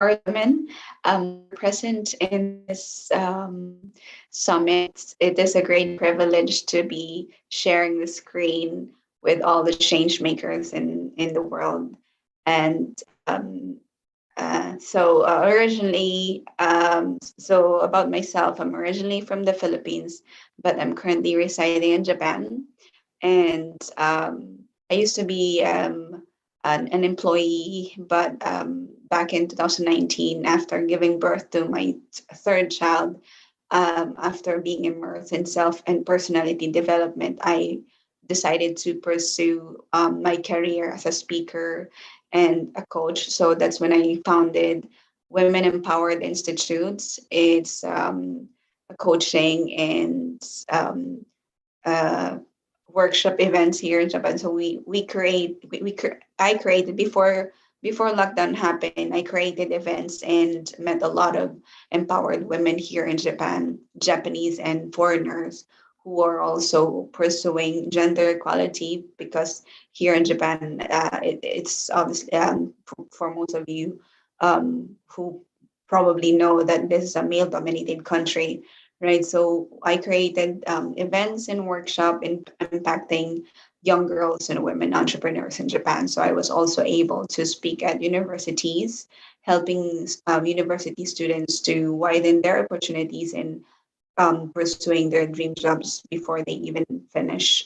our women present in this summit. It is a great privilege to be sharing the screen with all the change makers in the world. And originally, so about myself, I'm originally from the Philippines, but I'm currently residing in Japan. And I used to be an employee, but back in 2019, after giving birth to my third child, after being immersed in self and personality development, I decided to pursue my career as a speaker and a coach. So that's when I founded Women Empowered Institutes. It's a coaching and uh, workshop events here in Japan. So I created before lockdown happened. I created events and met a lot of empowered women here in Japan, Japanese and foreigners who are also pursuing gender equality because here in Japan, it's obviously for most of you who probably know that this is a male-dominated country, right? So I created events and workshop in impacting young girls and women entrepreneurs in Japan. So I was also able to speak at universities, helping university students to widen their opportunities in pursuing their dream jobs before they even finish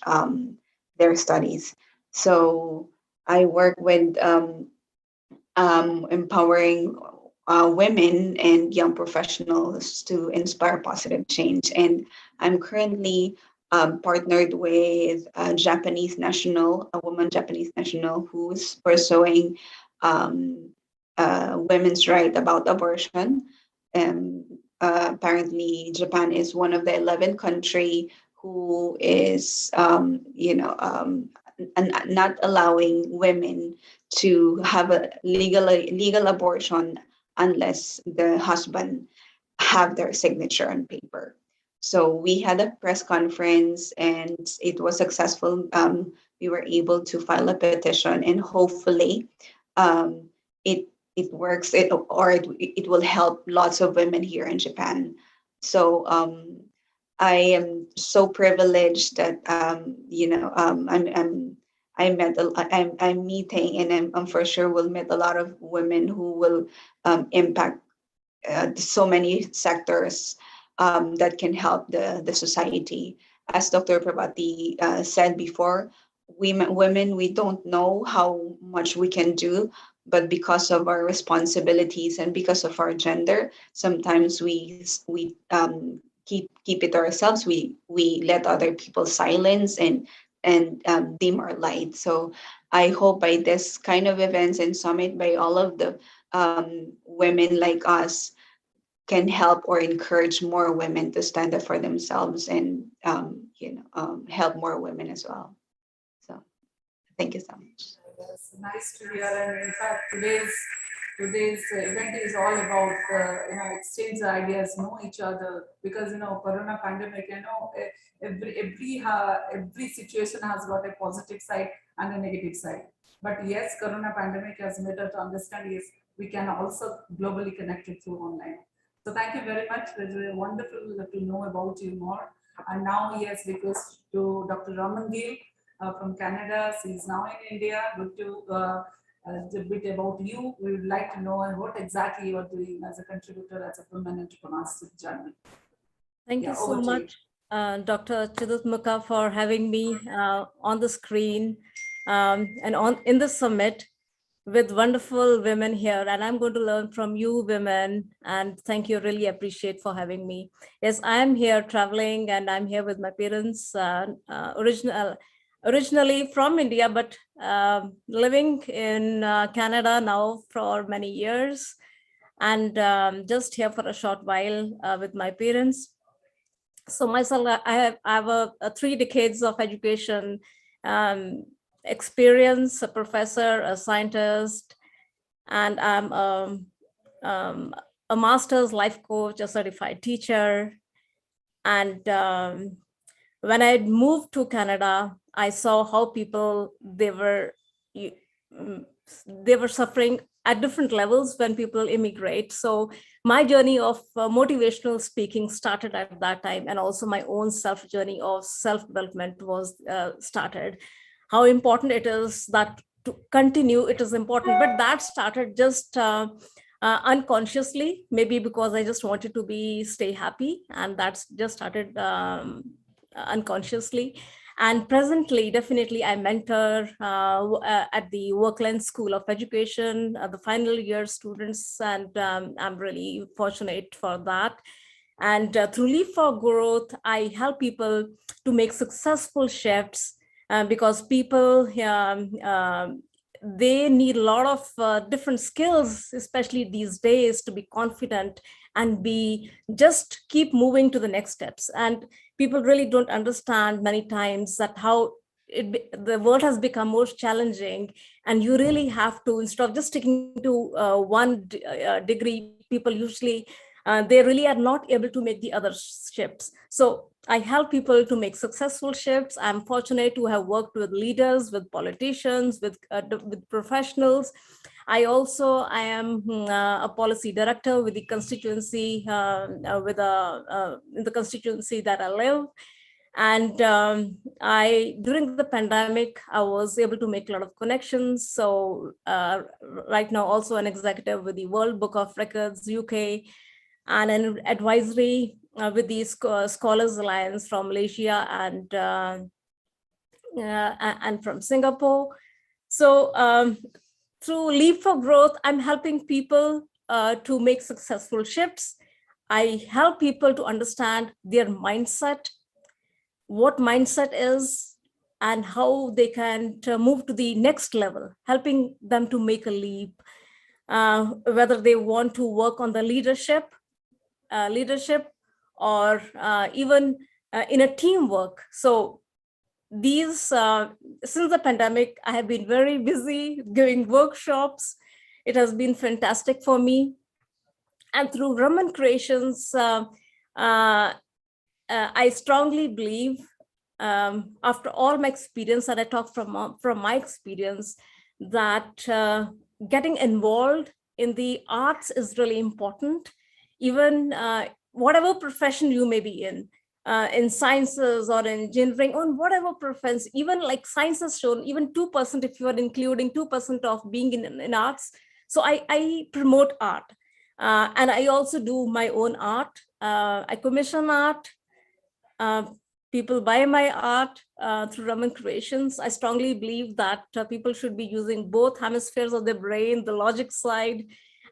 their studies. So I work with empowering women and young professionals to inspire positive change. And I'm currently partnered with a Japanese national, a woman Japanese national who's pursuing women's right about abortion. And apparently, Japan is one of the 11 country who is, not allowing women to have a legal abortion unless the husband have their signature on paper. So we had a press conference and it was successful. We were able to file a petition and hopefully um, it it works it will help lots of women here in Japan. So I am so privileged that I'm meeting and I'm for sure will meet a lot of women who will impact so many sectors that can help the society. As Dr. Prabhati said before, women, we don't know how much we can do, but because of our responsibilities and because of our gender, sometimes we keep it ourselves. We let other people silence and dim our light. So I hope by this kind of events and summit, by all of the women like us can help or encourage more women to stand up for themselves and help more women as well. So thank you so much. That's nice to hear. And in fact, today's event is all about exchange ideas, know each other, because Corona pandemic. Every situation has got a positive side and a negative side. But yes, Corona pandemic has made us understand yes we can also globally connect it through online. So thank you very much. It was wonderful to know about you more. And now yes, request to Dr. Raman Gill from Canada. She's now in India. Good to a bit about you. We would like to know what exactly you are doing as a contributor, as a women entrepreneurship journey. Thank you so much, Dr. Chidutmuka, for having me on the screen and in the summit with wonderful women here. And I'm going to learn from you women. And thank you, really appreciate for having me. Yes, I am here traveling and I'm here with my parents, originally from India, but living in Canada now for many years, and just here for a short while with my parents. So myself, I have a 3 decades of education experience, a professor, a scientist, and I'm a master's life coach, a certified teacher. And when I moved to Canada, I saw how people they were suffering at different levels when people immigrate. So my journey of motivational speaking started at that time, and also my own self journey of self-development was started. How important it is that to continue, it is important, but that started just unconsciously, maybe because I just wanted to stay happy, and that's just started unconsciously. And presently, definitely, I mentor at the Workland School of Education, the final year students, and I'm really fortunate for that. And through Leap for Growth, I help people to make successful shifts because people, they need a lot of different skills, especially these days, to be confident and just keep moving to the next steps. And people really don't understand many times that how the world has become more challenging, and you really have to, instead of just sticking to one degree, people usually they really are not able to make the other shifts. So I help people to make successful shifts. I'm fortunate to have worked with leaders, with politicians, with professionals. I am a policy director with the constituency, in the constituency that I live. And during the pandemic, I was able to make a lot of connections. So right now, also an executive with the World Book of Records, UK, and an advisory with the Scholars Alliance from Malaysia and from Singapore. So through Leap for Growth, I'm helping people to make successful shifts. I help people to understand their mindset, what mindset is, and how they can move to the next level, helping them to make a leap, whether they want to work on the leadership, or even in a teamwork. So since the pandemic, I have been very busy giving workshops. It has been fantastic for me. And through Raman Creations, I strongly believe, after all my experience, and I talk from my experience, that getting involved in the arts is really important. Even whatever profession you may be in sciences or in engineering, on whatever profession, even like science has shown, even 2%, if you are including 2% of being in arts. So I promote art. And I also do my own art. I commission art. People buy my art through Raman Creations. I strongly believe that people should be using both hemispheres of their brain, the logic side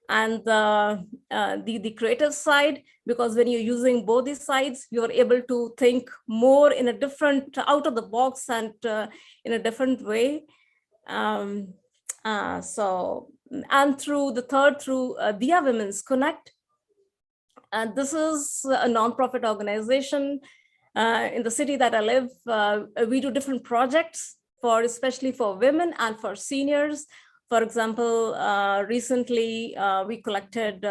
and the creative side, because when you're using both these sides, you're able to think more in a different, out of the box, and in a different way. And through Dia Women's Connect, and this is a nonprofit organization in the city that I live. We do different projects especially for women and for seniors. For example, recently we collected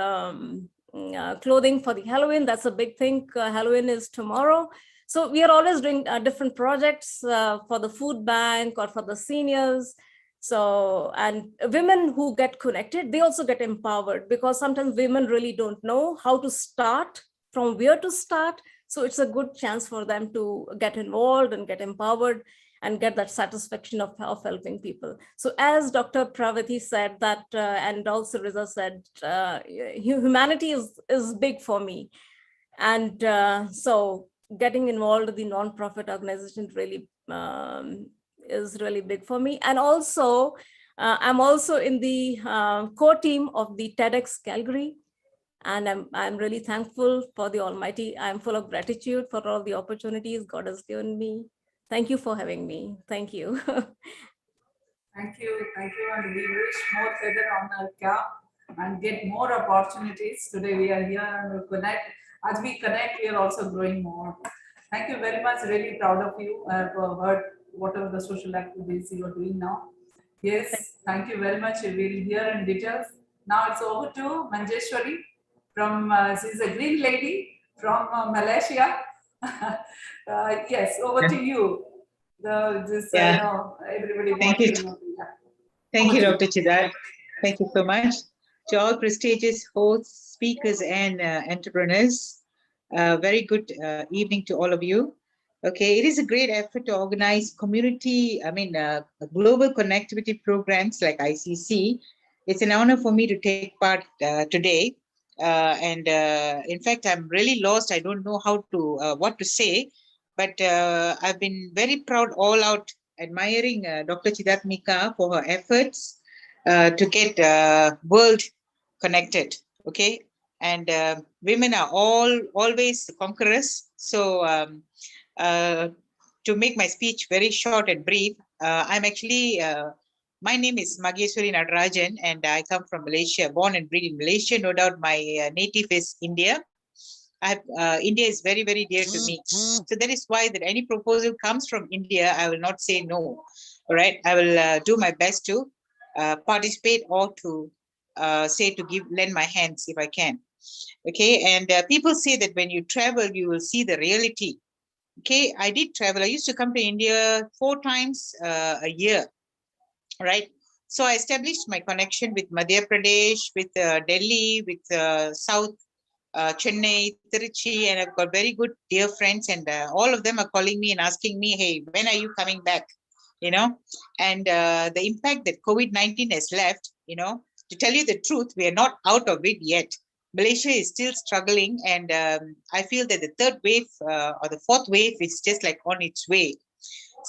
clothing for the Halloween. That's a big thing. Halloween is tomorrow. So we are always doing different projects for the food bank or for the seniors. So, and women who get connected, they also get empowered, because sometimes women really don't know how to start, from where to start. So it's a good chance for them to get involved and get empowered and get that satisfaction of helping people. So as Dr. Pravati said that, and also Riza said, humanity is big for me. And so getting involved in the nonprofit organization really is really big for me. And also, I'm also in the core team of the TEDx Calgary. And I'm really thankful for the Almighty. I'm full of gratitude for all the opportunities God has given me. Thank you for having me. Thank you. Thank you, and we wish more feather on our cap and get more opportunities. Today we are here and we'll connect. As we connect, we are also growing more. Thank you very much. Really proud of you. I've heard whatever the social activities you are doing now. Yes, thank you very much. We'll hear in details. Now it's over to Manjeshwari from, she's a green lady from Malaysia. Yes, over to you. Everybody Thank wants you. to know. Thank you, Dr. Chidar. Thank you so much to all prestigious hosts, speakers, and entrepreneurs. Very good evening to all of you. Okay, it is a great effort to organize global connectivity programs like ICC. It's an honor for me to take part today. And in fact, I'm really lost. I don't know how to what to say, but I've been very proud, all out, admiring Dr. Chidatmika for her efforts to get world connected. Okay, and women are always conquerors. So to make my speech very short and brief, I'm actually my name is Mageswari Natarajan, and I come from Malaysia, born and bred in Malaysia. No doubt my native is India. India is very, very dear to me. So that is why that any proposal comes from India, I will not say no. All right, I will do my best to participate or to say to lend my hands if I can. Okay, and people say that when you travel, you will see the reality. Okay, I did travel. I used to come to India 4 times a year, right? So I established my connection with Madhya Pradesh, with Delhi, with South Chennai, Tiruchi, and I've got very good dear friends, and all of them are calling me and asking me, "Hey, when are you coming back?" You know, and the impact that COVID-19 has left. To tell you the truth, we are not out of it yet. Malaysia is still struggling, and I feel that the third wave or the fourth wave is just like on its way.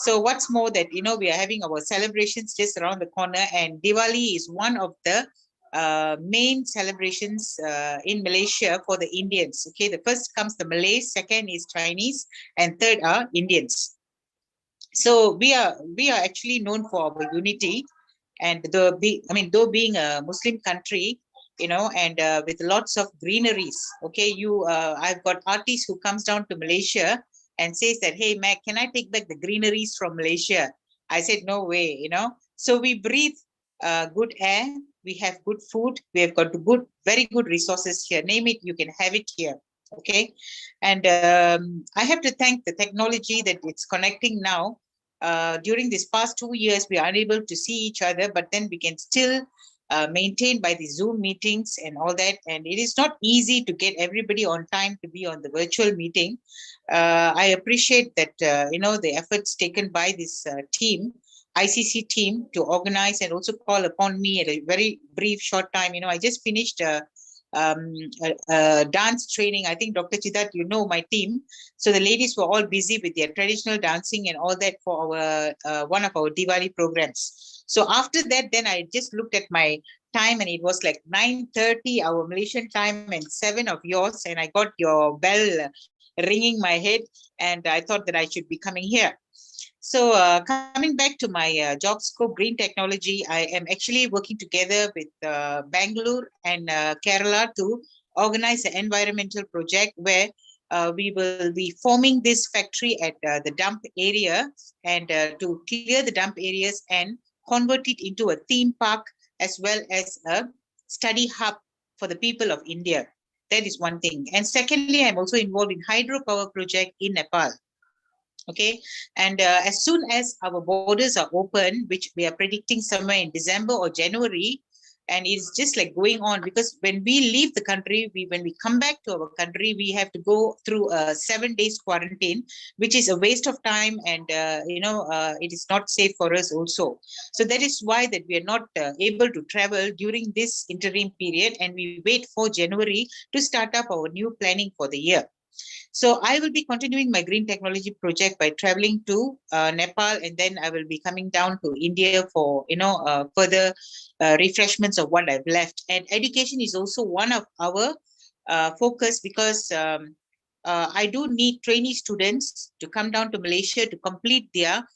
So what's more that we are having our celebrations just around the corner, and Diwali is one of the main celebrations in Malaysia for the Indians. Okay, the first comes the Malays, second is Chinese, and third are Indians. So we are actually known for our unity, and though being a Muslim country, and with lots of greeneries. Okay, I've got artists who comes down to Malaysia and says that, "Hey, Mac, can I take back the greeneries from Malaysia?" I said, "No way." So we breathe good air, we have good food, we have got very good resources here. Name it, you can have it here. Okay, and I have to thank the technology that it's connecting now. During these past 2 years, we are unable to see each other, but then we can still maintain by the Zoom meetings and all that. And it is not easy to get everybody on time to be on the virtual meeting. I appreciate that, the efforts taken by this team, ICC team, to organize and also call upon me at a very brief short time. I just finished dance training. I think Dr. Chidat, my team. So the ladies were all busy with their traditional dancing and all that for our one of our Diwali programs. So after that, then I just looked at my time, and it was like 9:30 our Malaysian time and 7 of yours, and I got your bell ringing my head, and I thought that I should be coming here. So coming back to my job scope, green technology, I am actually working together with Bangalore and Kerala to organize an environmental project where we will be forming this factory at the dump area, and to clear the dump areas and convert it into a theme park as well as a study hub for the people of India. That is one thing. And secondly, I'm also involved in hydropower project in Nepal. Okay, and as soon as our borders are open, which we are predicting somewhere in December or January, and it's just like going on, because when we leave the country, when we come back to our country, we have to go through a 7 days quarantine, which is a waste of time, and it is not safe for us also. So that is why that we are not able to travel during this interim period, and we wait for January to start up our new planning for the year. So I will be continuing my green technology project by traveling to Nepal, and then I will be coming down to India for further refreshments of what I've left. And education is also one of our focus, because I do need trainee students to come down to Malaysia to complete their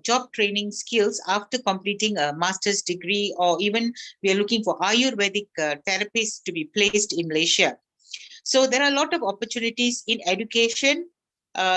job training skills after completing a master's degree, or even we are looking for Ayurvedic therapists to be placed in Malaysia. So there are a lot of opportunities in education,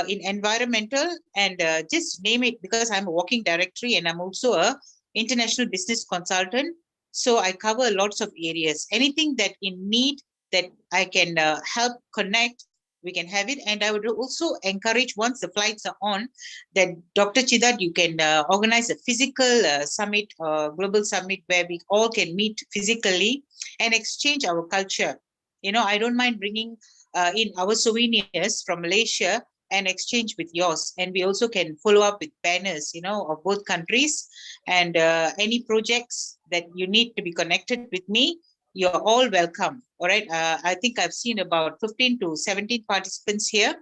in environmental, and just name it, because I'm a walking directory and I'm also a international business consultant. So I cover lots of areas. Anything that in need that I can help connect we can have it. And I would also encourage, once the flights are on, that Dr. Chidat, you can organize a physical summit, global summit, where we all can meet physically and exchange our culture. I don't mind bringing in our souvenirs from Malaysia and exchange with yours. And we also can follow up with banners, of both countries. And any projects that you need to be connected with me, you're all welcome. All right. I think I've seen about 15 to 17 participants here.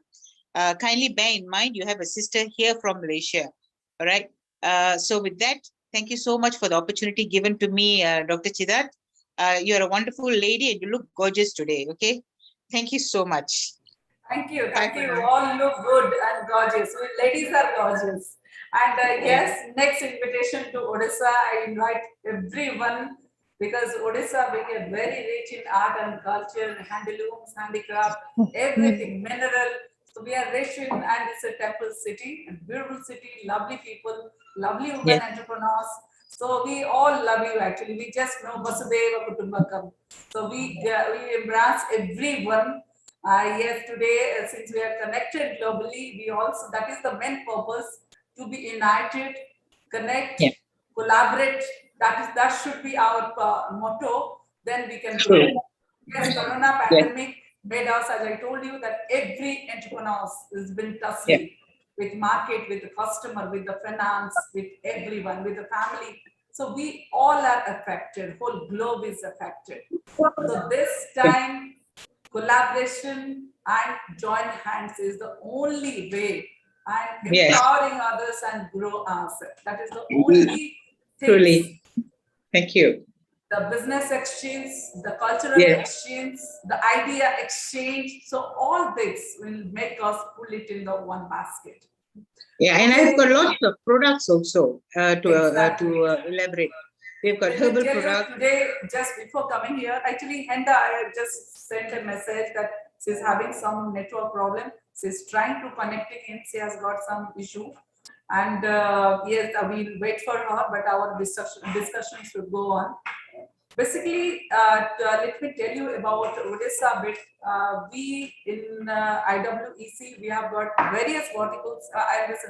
Kindly bear in mind, you have a sister here from Malaysia. All right. So with that, thank you so much for the opportunity given to me, Dr. Chidat. You're a wonderful lady and you look gorgeous today. Okay. Thank you so much. Thank you. Bye Thank for you. now. All look good and gorgeous. We ladies are gorgeous. And yes, next invitation to Odisha, I invite everyone, because Odisha became very rich in art and culture, handlooms, handicraft, everything, mineral. So we are rich in, and it's a temple city, a beautiful city, lovely people, lovely women Yes. entrepreneurs. So we all love you actually. We just know Vasudeva Kutumbakam. So we embrace everyone. Yes, today, since we are connected globally, we also, that is the main purpose, to be united, connect, Yeah. collaborate. That should be our motto. Then we can grow. True. Yes, Corona Yes. pandemic made us, as I told you, that every entrepreneur has been tussling Yeah. with market, with the customer, with the finance, with everyone, with the family. So we all are affected. Whole globe is affected. So this time, collaboration and join hands is the only way, and Yes. empowering others and grow ourselves. That is the only things. Truly. Thank you. The business exchange, the cultural Yes. exchange, the idea exchange. So all this will make us pull it in the one basket. Yeah, and Okay. I've got lots of products also Exactly. to elaborate. We've got Let me herbal tell you products. today, just before coming here, actually, Henda, I have just sent a message that she's having some network problem. She's trying to connect in. She has got some issue. And yes, we'll wait for her, but our discussion should go on. Basically, let me tell you about Odisha a bit. We in IWEC, we have got various verticals,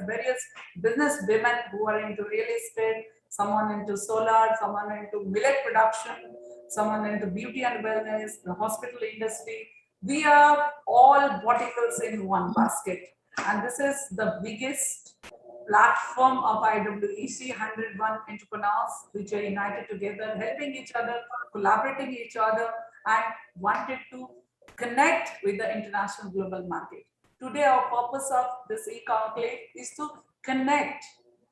various business women who are into real estate, someone into solar, someone into millet production, someone into beauty and wellness, the hospital industry. We are all verticals in one basket. And this is the biggest platform of IWEC, 101 entrepreneurs which are united together, helping each other, collaborating each other, and wanted to connect with the international global market. Today, our purpose of this e-conclave is to connect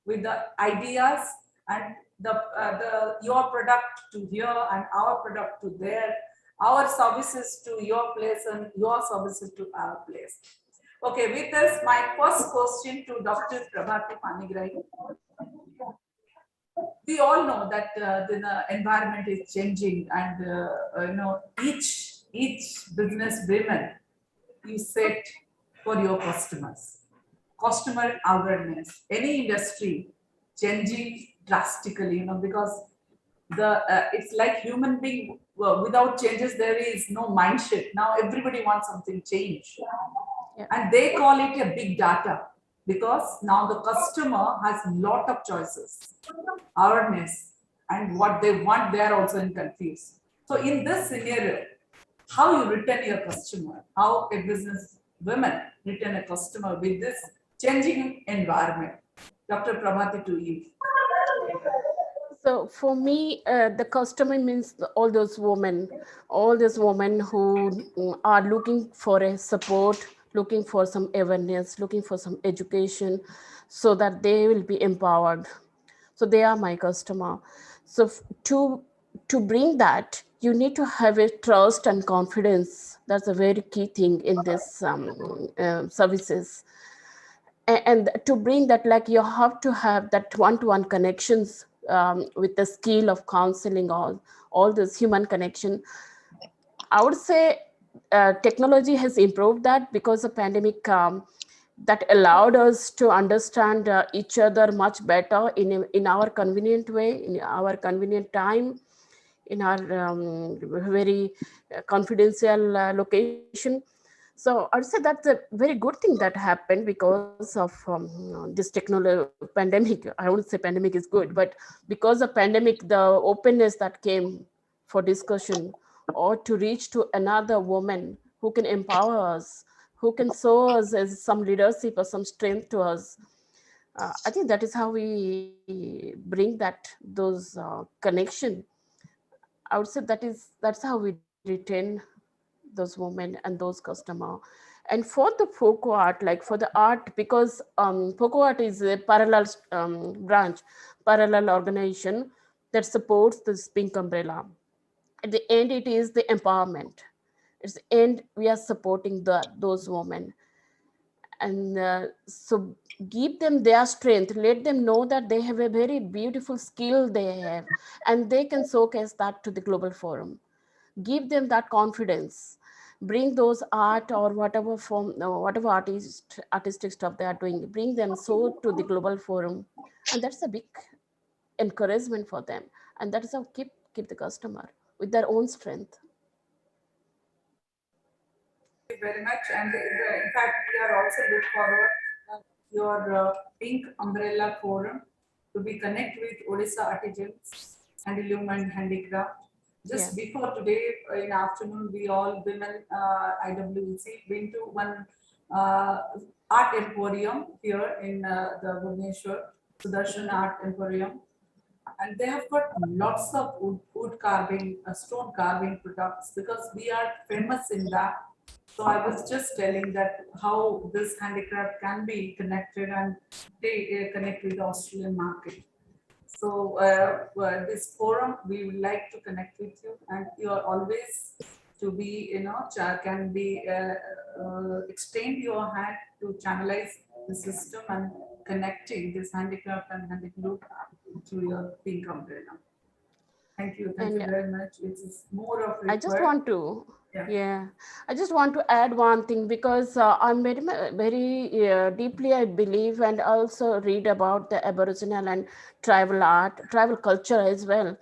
with the ideas and your product to here and our product to there, our services to your place and your services to our place. Okay, with this, my first question to Dr. Prabhati Panigrahi. We all know that the environment is changing, and each business women you set for your customers. Customer awareness, any industry changing drastically, because it's like human being without changes there is no mind shift. Now everybody wants something change. Yeah. And they call it a big data, because now the customer has a lot of choices, awareness, and what they want, they are also in confused. So in this scenario, how you retain your customer, how a business women retain a customer with this changing environment. Dr. Prabhati, to you. So for me, the customer means all those women who are looking for a support, looking for some awareness, looking for some education, so that they will be empowered. So they are my customer. So to bring that, you need to have a trust and confidence. That's a very key thing in this services. And to bring that, like, you have to have that one-to-one connections with the skill of counseling, all this human connection. I would say technology has improved that, because the pandemic that allowed us to understand each other much better in our convenient way, in our convenient time, in our very confidential location. So I'd say that's a very good thing that happened because of this technology pandemic. I won't say pandemic is good, but because of pandemic, the openness that came for discussion or to reach to another woman who can empower us, who can show us as some leadership or some strength to us. I think that is how we bring that those connection. I would say that's how we retain those women and those customer. And for the folk art, like for the art, because folk art is a parallel branch, parallel organization that supports this pink umbrella. At the end, it is the empowerment. It's the end, we are supporting those women. And so give them their strength, let them know that they have a very beautiful skill they have, and they can showcase that to the global forum. Give them that confidence, bring those art or whatever form, whatever artistic stuff they are doing, bring them so to the global forum. And that's a big encouragement for them, and that is how keep the customer with their own strength. Very much. And in fact, we are also look forward your Pink Umbrella Forum to be connect with Odisha artisans and human handicraft. Just Yes. before today in afternoon, we all women IWC been to one art emporium here in the Bhubaneswar, Sudarshan Art Emporium, and they have got lots of wood carving, stone carving products because we are famous in that. So I was just telling that how this handicraft can be connected and they connect with the Australian market. So this forum, we would like to connect with you, and you are always to be, can be extend your hand to channelize the system and connecting this handicraft and handicraft to your pink umbrella. Thank you And very much. It is more of I just required. want to, Yeah. yeah, I just want to add one thing because I'm very deeply, I believe, and also read about the Aboriginal and tribal art, tribal culture as well.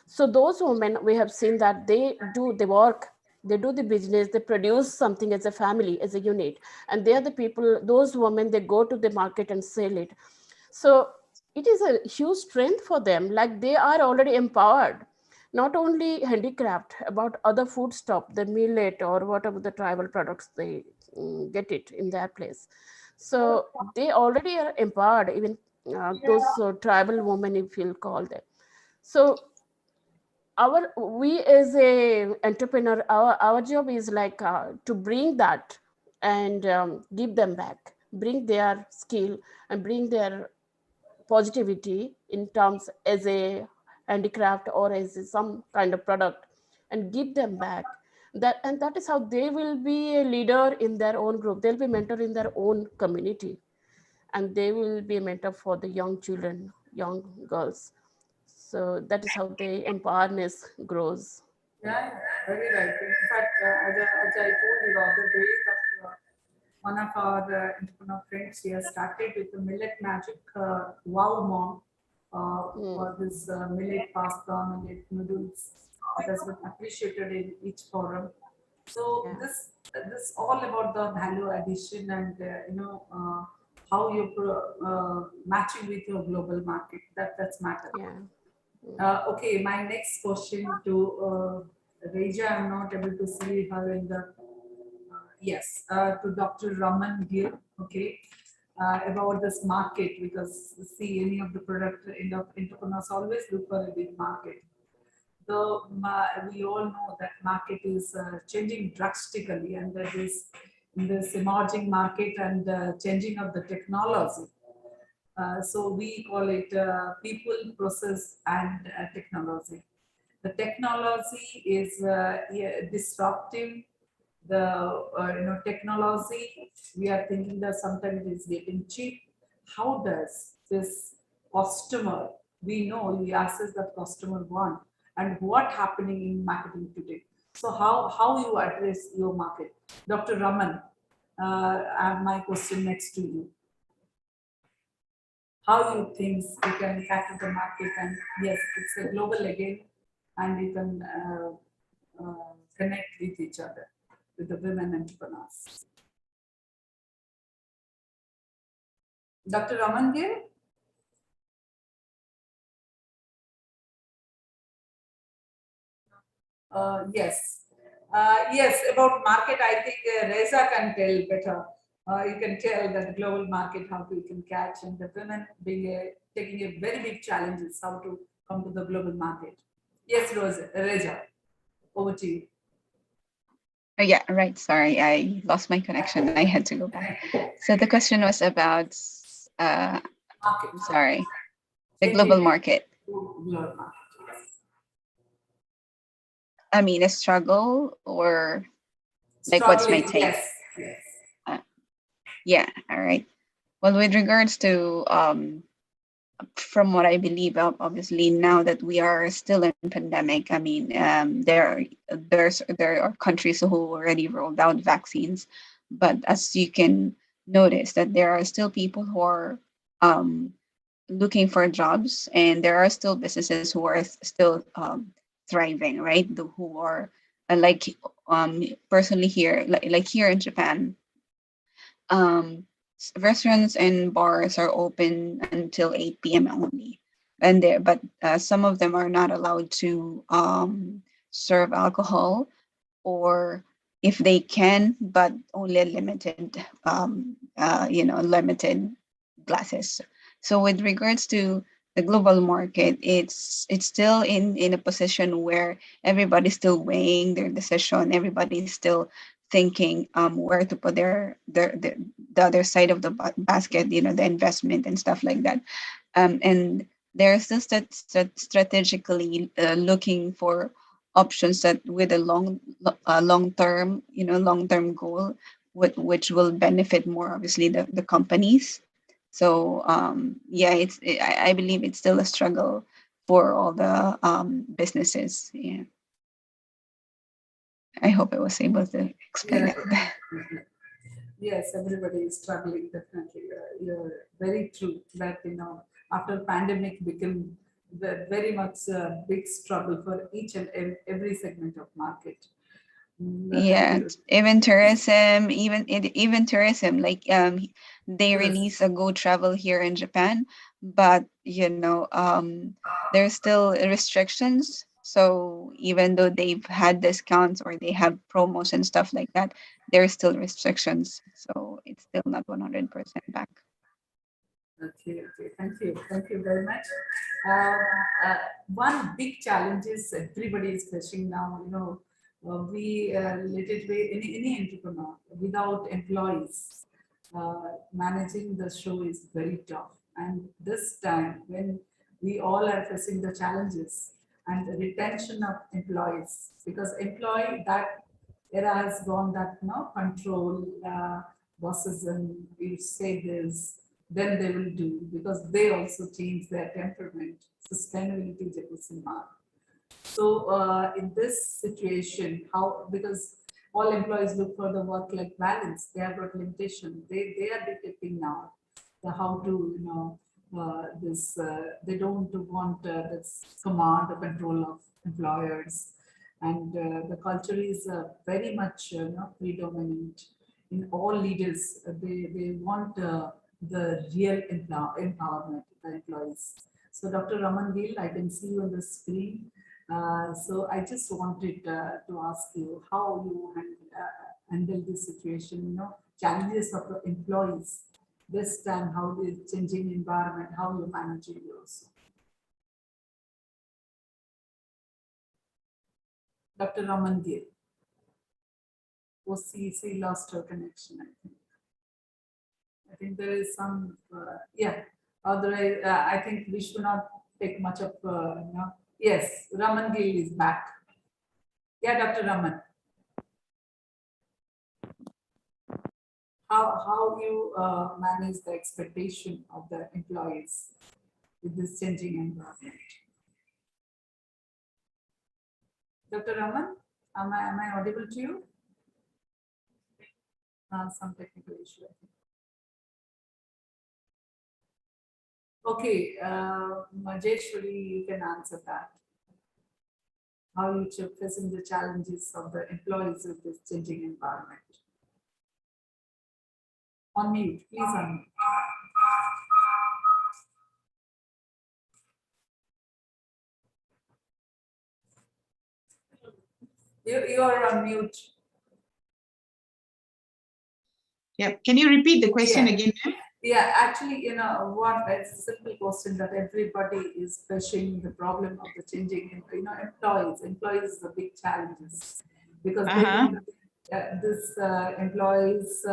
So those women, we have seen that they do the work, they do the business, they produce something as a family, as a unit, and they are the people. Those women, they go to the market and sell it. So it is a huge strength for them. Like they are already empowered, not only handicraft, about other food stuff, the millet or whatever the tribal products they get it in their place. So they already are empowered, even those tribal women, if you'll call them. So we as a entrepreneur, our job is like to bring that and give them back, bring their skill and bring their positivity in terms as a handicraft or as some kind of product, and give them back that. And that is how they will be a leader in their own group, they'll be mentor in their own community, and they will be a mentor for the young children, young girls. So that is how the empowerment grows. Yeah, yeah, very right. In fact, as I told you the other day, that one of our entrepreneur friends, he has started with the millet magic wow mom Mm, for this millet pasta, millet noodles. It has been appreciated in each forum. So yeah, this all about the value addition and how you matching with your global market. That's matter. yeah. Mm. Okay, my next question to Reja, I'm not able to see her in the, yes, to Dr. Raman Gill, okay, about this market, because see, any of the product entrepreneurs always look for a big market. Though we all know that market is changing drastically, and that is in this emerging market and changing of the technology. So we call it people, process, and technology. The technology is yeah, disruptive. The technology, we are thinking that sometimes it is getting cheap. How does this customer, we know we access that customer want, and what happening in marketing today? So how you address your market, Dr. Raman? I have my question next to you. How you think you can tackle the market, and yes, it's a global again, and you can connect with each other with the women entrepreneurs. Dr. Raman Gill? Yes. Yes, about market, I think Reza can tell better. You can tell that global market, how we can catch, and the women being taking a very big challenges, how to come to the global market. Yes, Reza, over to you. Oh, yeah, right. Sorry, I lost my connection. I had to go back. So the question was about, Market. I'm sorry, the global Taking market. global market. Yes. I mean, a struggle or like what's my Struggling, take? yes, yes. Uh, yeah, all right. Well, with regards to from what I believe, obviously now that we are still in pandemic, I mean, there are countries who already rolled out vaccines, but as you can notice, that there are still people who are um, looking for jobs, and there are still businesses who are still thriving, right? Who are like personally here, like here in Japan, restaurants and bars are open until 8 p.m. only, and there, but some of them are not allowed to serve alcohol, or if they can, but only a limited, limited glasses. So with regards to the global market, it's still in a position where everybody's still weighing their decision. Everybody's still thinking where to put the other side of the basket, the investment and stuff like that. And they're still strategically looking for options that with a long term goal, which will benefit more obviously the companies. So yeah, I believe it's still a struggle for all the businesses. Yeah, I hope I was able to explain Yes, it. yes, everybody is struggling, definitely. You're very true that, after pandemic became very much a big struggle for each and every segment of market. Thank Yeah, you. even tourism, like they Yes. release a go travel here in Japan, but there's still restrictions. So even though they've had discounts or they have promos and stuff like that, there's still restrictions. So it's still not 100% back. Okay, okay. Thank you very much. Um, uh, One big challenge is everybody is facing now. We let it be any entrepreneur without employees. Managing the show is very tough. And this time, when we all are facing the challenges and the retention of employees, because employee that era has gone, that control bosses, and you say this, then they will do, because they also change their temperament. Sustainability is a question mark. So in this situation, how, because all employees look for the work-life balance, they have got limitation. They are detecting now how to, this, they don't want this command or control of employers. And the culture is very much predominant in all leaders. They want the real empowerment of the employees. So Dr. Raman Gill, I can see you on the screen. So I just wanted to ask you how you handle this situation, challenges of the employees this time, how the changing environment, how you manage it also. Dr. Raman Gill. Oh, she lost her connection, I think. I think there is some, yeah. Otherwise, I think we should not take much of, yes, Raman Gill is back. Yeah, Dr. Raman. How you manage the expectation of the employees with this changing environment? Dr. Raman, am I audible to you? Some technical issue, I think. Okay, Majeshwari, you can answer that. how you facing the challenges of the employees with this changing environment. On mute, please unmute. You are on mute. Yeah, can you repeat the question Yeah. again? Yeah, actually, what, it's a simple question that everybody is facing the problem of the changing, employees. Employees is the big challenges because this employees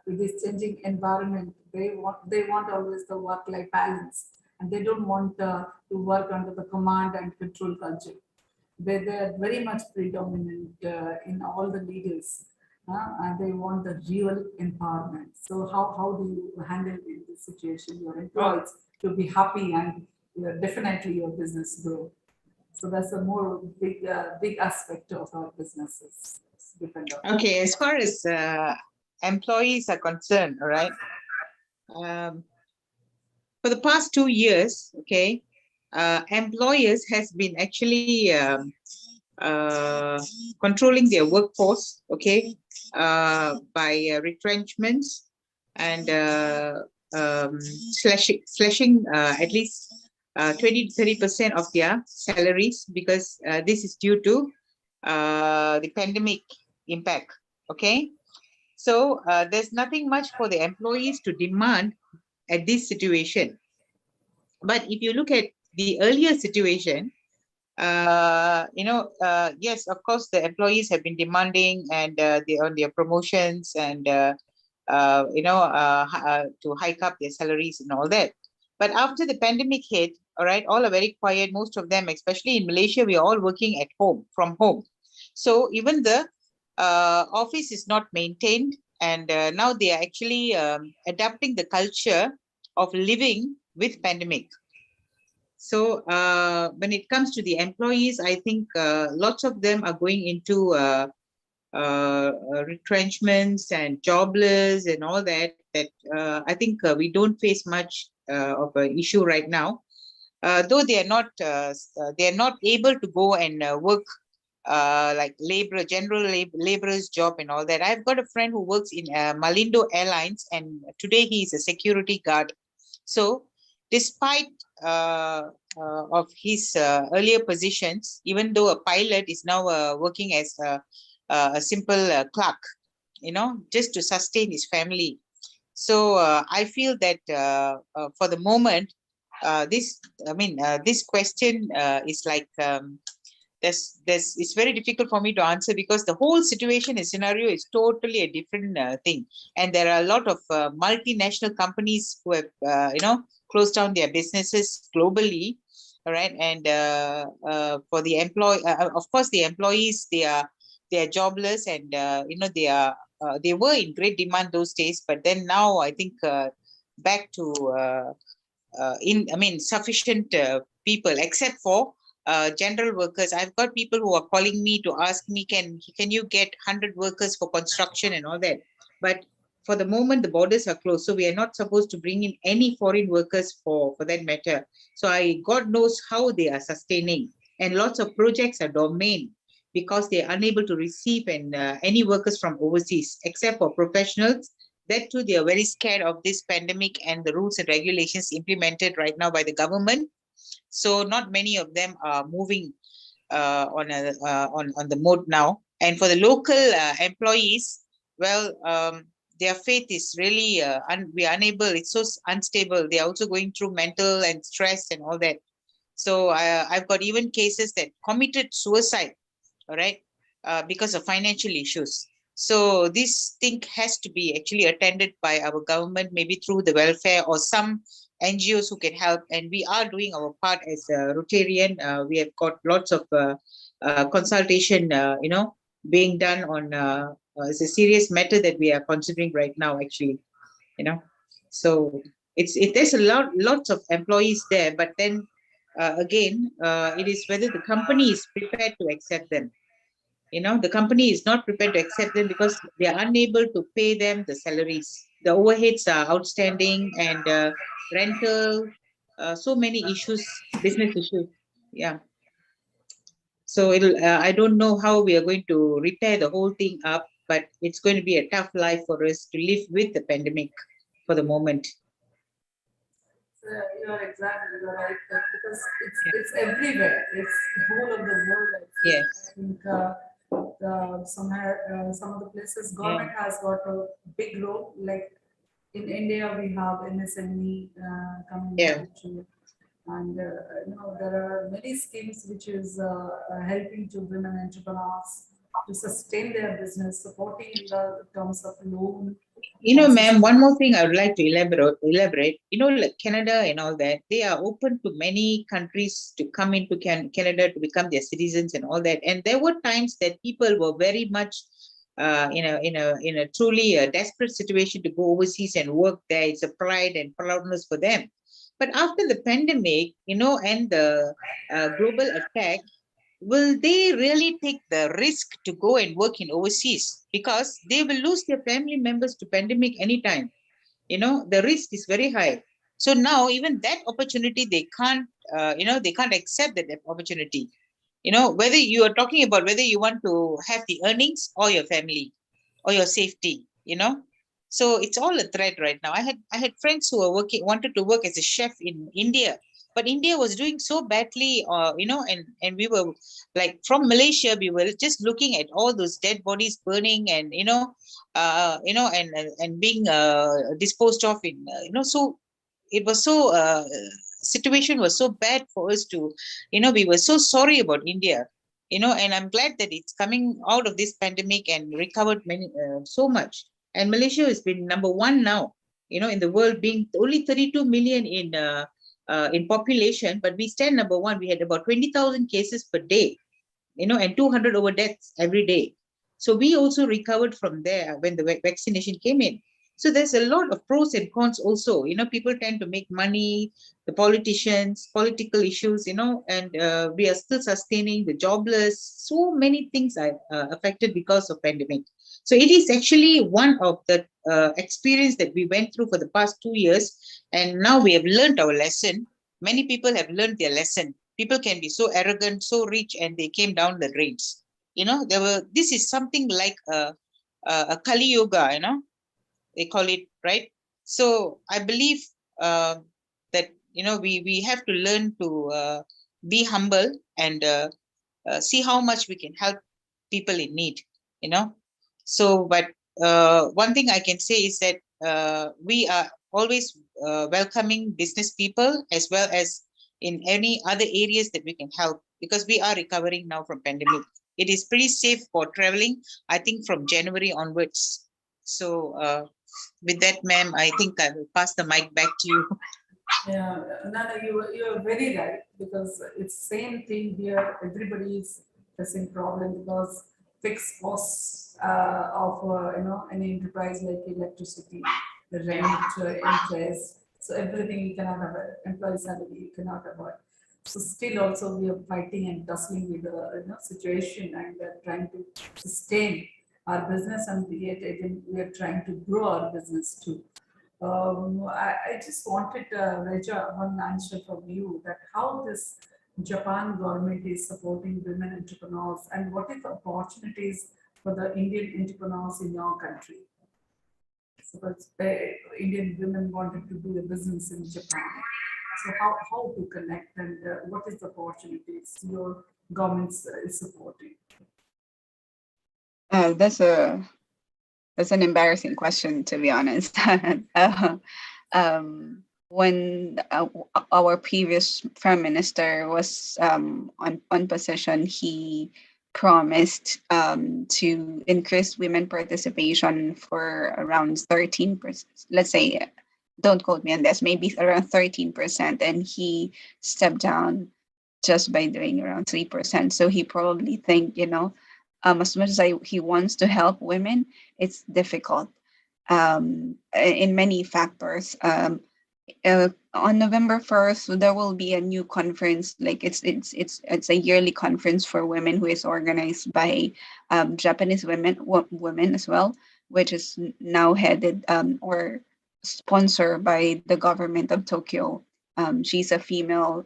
with this changing environment, they want always the work-life balance, and they don't want to work under the command and control culture. They're very much predominant in all the leaders, and they want the real empowerment. So how do you handle in this situation your employees to be happy and definitely your business grow? So that's a more big aspect of our businesses. Okay, as far as employees are concerned, all right. For the past 2 years, okay, employers has been actually controlling their workforce, okay, by retrenchments and slashing at least 20 to 30% of their salaries, because this is due to the pandemic impact. Okay, so there's nothing much for the employees to demand at this situation. But if you look at the earlier situation, yes, of course, the employees have been demanding and they on their promotions and to hike up their salaries and all that. But after the pandemic hit, all right, all are very quiet. Most of them, especially in Malaysia, we are all working at home, from home. So even the office is not maintained, and now they are actually adapting the culture of living with pandemic. So when it comes to the employees, I think lots of them are going into retrenchments and jobless and all that. I think we don't face much of an issue right now, though they are not able to go and work like laborer's job and all that. I've got a friend who works in Malindo Airlines, and today he is a security guard. So despite of his earlier positions, even though a pilot is now working as a simple clerk, just to sustain his family. So I feel that for the moment, this question is like it's very difficult for me to answer, because the whole situation and scenario is totally a different thing, and there are a lot of multinational companies who have closed down their businesses globally, all right. And for the of course, the employees, they are jobless, and they were in great demand those days, but then now I think back to sufficient people, except for general workers. I've got people who are calling me to ask me, can you get 100 workers for construction and all that? But for the moment, the borders are closed, so we are not supposed to bring in any foreign workers for that matter. So God knows how they are sustaining, and lots of projects are domain because they are unable to receive any workers from overseas, except for professionals. That too, they are very scared of this pandemic and the rules and regulations implemented right now by the government. So not many of them are moving on the mode now. And for the local employees, well, their faith is really we are unable. It's so unstable. They are also going through mental and stress and all that. So I've got even cases that committed suicide, all right, because of financial issues. So this thing has to be actually attended by our government, maybe through the welfare or some NGOs who can help. And we are doing our part as a Rotarian. We have got lots of consultation, being done on it's a serious matter that we are considering right now, actually, So there's lots of employees there, but then again, it is whether the company is prepared to accept them. The company is not prepared to accept them because they are unable to pay them the salaries. The overheads are outstanding, and rental, so many issues, business issues. Yeah. So I don't know how we are going to repair the whole thing up, but it's going to be a tough life for us to live with the pandemic for the moment. You're exactly right, because it's everywhere. It's the whole of the world. Yes. I think some of the places government Yeah. has got a big role. Like in India, we have MSME coming into Yeah. picture, and there are many schemes which is helping to women entrepreneurs to sustain their business, supporting in the terms of loan. Ma'am, one more thing I would like to elaborate. Like Canada and all that, they are open to many countries to come into Canada to become their citizens and all that. And there were times that people were very much in a truly desperate situation to go overseas and work there. It's a pride and proudness for them. But after the pandemic, and the global attack, will they really take the risk to go and work in overseas? Because they will lose their family members to pandemic anytime. The risk is very high. So now even that opportunity, they can't accept that opportunity. Whether you are talking about whether you want to have the earnings or your family or your safety. So it's all a threat right now. I had friends who wanted to work as a chef in India, but India was doing so badly, and we were like, from Malaysia, we were just looking at all those dead bodies burning, and and being disposed of in so it was so situation was so bad for us to, we were so sorry about India, and I'm glad that it's coming out of this pandemic and recovered so much. And Malaysia has been number one now, in the world, being only 32 million in population, but we stand number one. We had about 20,000 cases per day, and 200 over deaths every day. So we also recovered from there when the vaccination came in. So there's a lot of pros and cons also. People tend to make money, the politicians, political issues, and we are still sustaining the jobless. So many things are affected because of pandemic. So it is actually one of the experience that we went through for the past 2 years, and now we have learned our lesson. Many people have learned their lesson. People can be so arrogant, so rich, and they came down the drains. This is something like a Kali Yoga, they call it, right? So I believe that, we have to learn to be humble and see how much we can help people in need, So, but one thing I can say is that we are always welcoming business people, as well as in any other areas that we can help, because we are recovering now from pandemic. It is pretty safe for traveling, I think, from January onwards. So with that, ma'am, I think I will pass the mic back to you. Yeah, Nana, you're very right, because it's same thing here. Everybody is facing problem because fixed costs of any enterprise like electricity, the rent, interest. So everything you cannot avoid. Employee salary you cannot avoid. So still also we are fighting and tussling with the situation, and we are trying to sustain our business, and yet again we are trying to grow our business too. I just wanted, Reja, one answer from you, that how this Japan government is supporting women entrepreneurs, and what is the opportunities for the Indian entrepreneurs in your country? Suppose Indian women wanted to do a business in Japan. So how to connect, and what is the opportunities your government is supporting? That's an embarrassing question, to be honest. When our previous prime minister was on position, he promised to increase women participation for around 13%. Let's say, don't quote me on this, maybe around 13%, and he stepped down just by doing around 3%. So he probably think, as much as he wants to help women, it's difficult in many factors. On November 1st, there will be a new conference. Like it's a yearly conference for women, who is organized by Japanese women as well, which is now headed or sponsored by the government of Tokyo. She's a female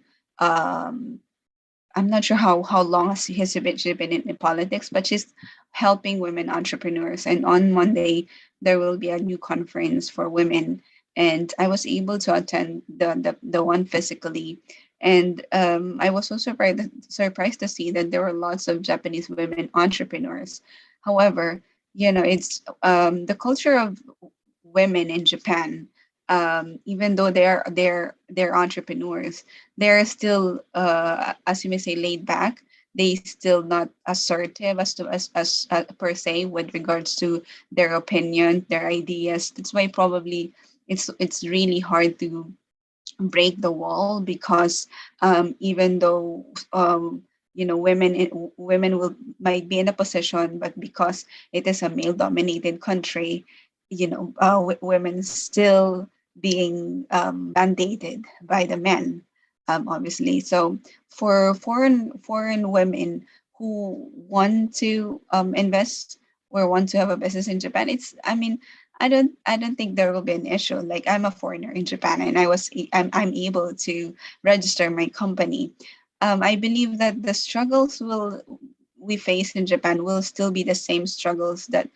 I'm not sure how long has she been in politics, but she's helping women entrepreneurs. And on Monday, there will be a new conference for women. And I was able to attend the one physically. And I was so surprised to see that there were lots of Japanese women entrepreneurs. However, it's the culture of women in Japan, even though they're entrepreneurs, they're still, as you may say, laid back. They still not assertive as per se with regards to their opinion, their ideas. That's why probably it's really hard to break the wall, because even though women will might be in a position, but because it is a male dominated country, women still being mandated by the men, obviously. So for foreign women who want to invest or want to have a business in Japan, I don't think there will be an issue. Like, I'm a foreigner in Japan, and I'm able to register my company. I believe that the struggles will we face in Japan will still be the same struggles that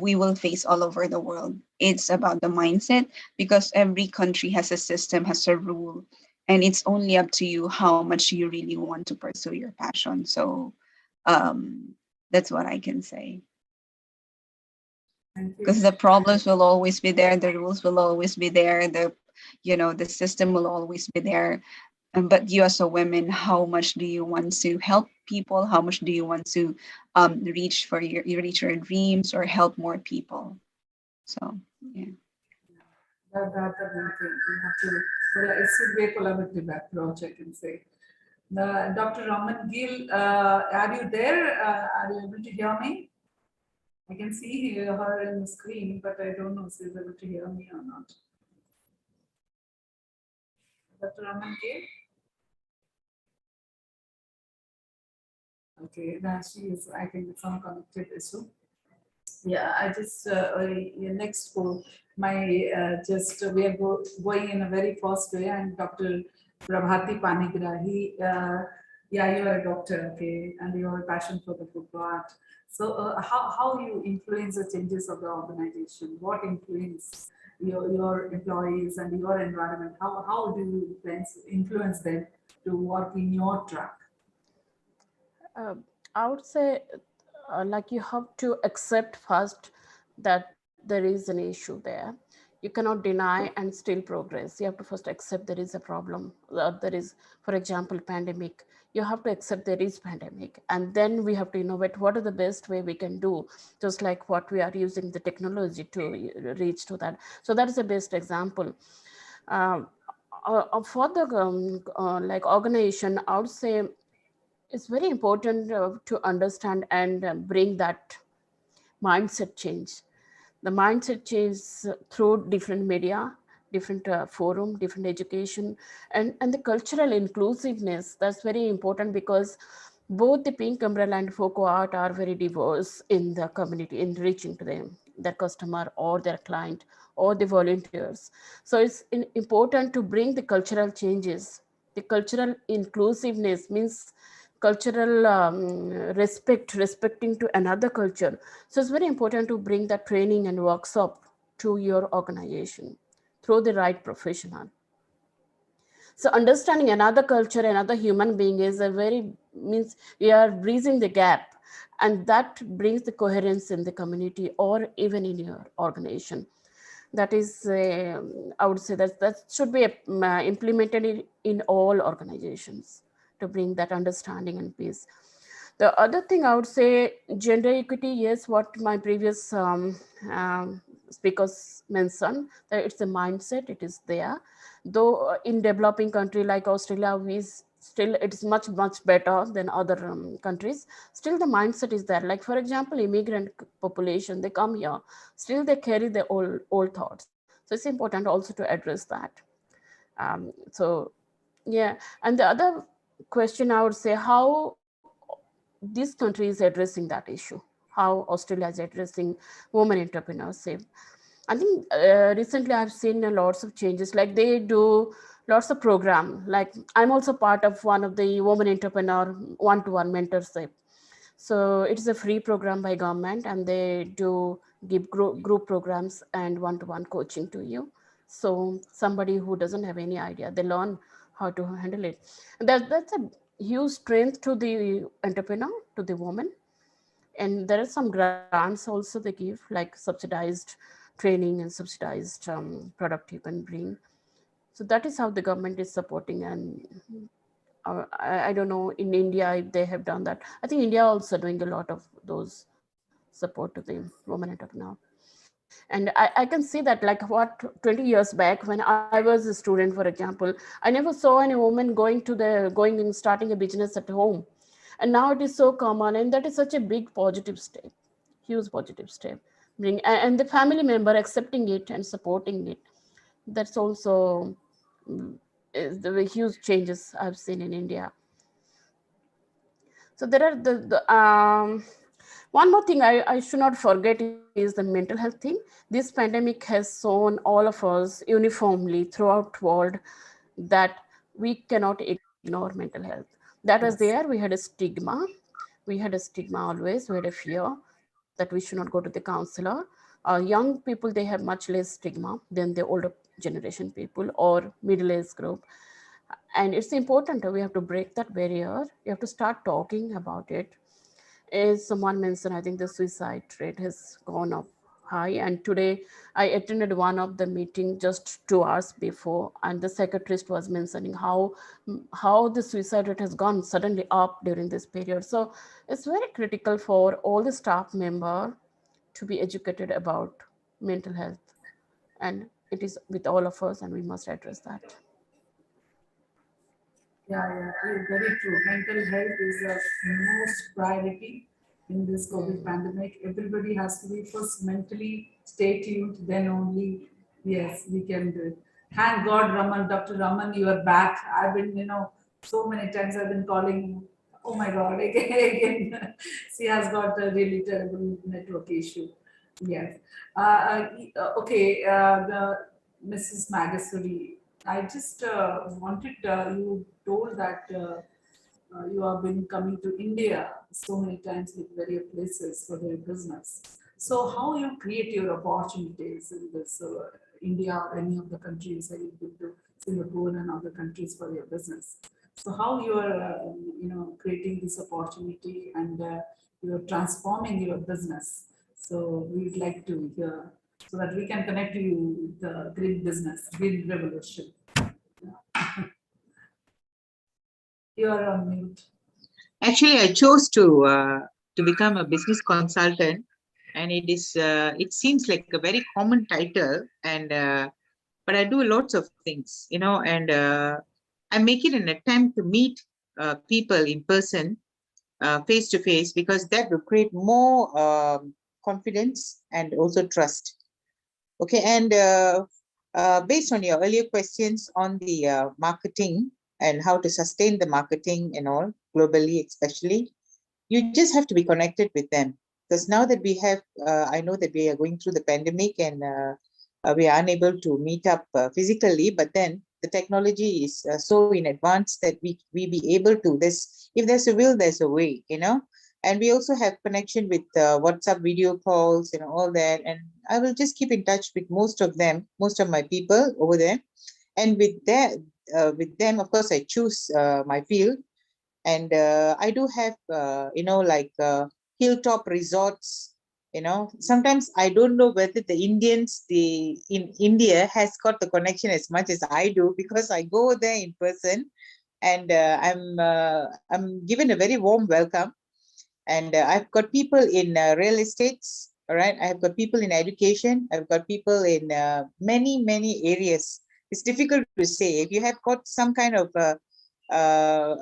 we will face all over the world. It's about the mindset, because every country has a system, has a rule, and it's only up to you how much you really want to pursue your passion. So um, that's what I can say. Thank you. Because the problems will always be there, the rules will always be there, the system will always be there. But you as a woman, how much do you want to help people? How much do you want to reach your dreams or help more people? So yeah. That's the main thing. We have to, well, it should be a collaborative approach, I can say. Dr. Raman Gill, are you there? Are you able to hear me? I can see her in the screen, but I don't know if she's able to hear me or not. Dr. Raman Gill? Okay, now she is, I think it's some connected issue. Yeah, I just, next for my, we are going in a very fast way, and Dr. Prabhati Panigra, yeah, you are a doctor, okay, and you have a passion for the book art. So how you influence the changes of the organization? What influence your employees and your environment? How do you influence them to work in your track? Uh, I would say, like, you have to accept first that there is an issue there. You cannot deny and still progress. You have to first accept there is a problem. There is, for example, pandemic. You have to accept there is pandemic, and then we have to innovate. What are the best way we can do? Just like what we are using the technology to reach to that. So that is the best example. Uh, for the like organization, I would say it's very important to understand and bring that mindset change. The mindset change through different media, different forum, different education, and the cultural inclusiveness. That's very important, because both the pink umbrella and folk art are very diverse in the community in reaching to them, their customer or their client or the volunteers. So it's important to bring the cultural changes. The cultural inclusiveness means cultural respecting to another culture. So it's very important to bring that training and workshop to your organization through the right professional. So understanding another culture, another human being is a very, means we are bridging the gap, and that brings the coherence in the community or even in your organization. That is, I would say that should be implemented in all organizations to bring that understanding and peace. The other thing I would say, gender equity, yes, what my previous speakers mentioned, that it's a mindset, it is there. Though in developing country like Australia, still it's much better than other countries. Still the mindset is there. Like, for example, immigrant population, they come here, still they carry their old thoughts. So it's important also to address that. So yeah, and the other question I would say, how this country is addressing that issue, how Australia is addressing women entrepreneurship. I think recently I've seen lots of changes, like they do lots of program. Like I'm also part of one of the woman entrepreneur one-to-one mentorship. So it is a free program by government, and they do give group programs and one-to-one coaching to you. So somebody who doesn't have any idea, they learn how to handle it. And that's a huge strength to the entrepreneur, to the woman. And there are some grants also they give, like subsidized training and subsidized product you can bring. So that is how the government is supporting. And I don't know in India if they have done that. I think India also doing a lot of those support to the woman entrepreneur. And I can see that, like what 20 years back when I was a student, for example, I never saw any woman going and starting a business at home. And now it is so common, and that is such a big positive step, huge positive step. And the family member accepting it and supporting it. That's also is the huge changes I've seen in India. So there are one more thing I should not forget is the mental health thing. This pandemic has shown all of us uniformly throughout world that we cannot ignore mental health. That was there. Yes. We had a stigma. We had a stigma always. We had a fear that we should not go to the counselor. Young people, they have much less stigma than the older generation people or middle age group. And it's important that we have to break that barrier. You have to start talking about it. As someone mentioned, I think the suicide rate has gone up high. And today I attended one of the meeting just 2 hours before, and the psychiatrist was mentioning how the suicide rate has gone suddenly up during this period. So it's very critical for all the staff member to be educated about mental health, and it is with all of us, and we must address that. Very true. Mental health is the most priority in this COVID pandemic. Everybody has to be first mentally stay tuned, then only, yes, we can do it. Thank God, Raman, Dr. Raman, you are back. I've been, so many times I've been calling you. Oh my God, again. She has got a really terrible network issue. Yes. Okay, the Mrs. Magasuri, I just wanted, you told that you have been coming to India so many times with various places for their business. So how you create your opportunities in this India or any of the countries that you've been to, Singapore and other countries for your business. So how you are, creating this opportunity and you are transforming your business. So we'd like to hear so that we can connect you with the green business, green revolution. You are on mute. Actually, I chose to become a business consultant, and it seems like a very common title, and but I do lots of things, and I make it an attempt to meet people in person, face to face, because that will create more confidence and also trust. Okay, and based on your earlier questions on the marketing and how to sustain the marketing and all globally, especially, you just have to be connected with them. Because now that we have, I know that we are going through the pandemic, and we are unable to meet up physically, but then the technology is so in advance that we be able to, if there's a will, there's a way, and we also have connection with WhatsApp video calls and all that, and I will just keep in touch with most of them, most of my people over there. And with them, of course, I choose my field. And I do have like hilltop resorts. Sometimes I don't know whether the Indians in India has got the connection as much as I do, because I go there in person, and I'm given a very warm welcome. And I've got people in real estates. All right, I've got people in education. I've got people in many areas. It's difficult to say. If you have got some kind of uh,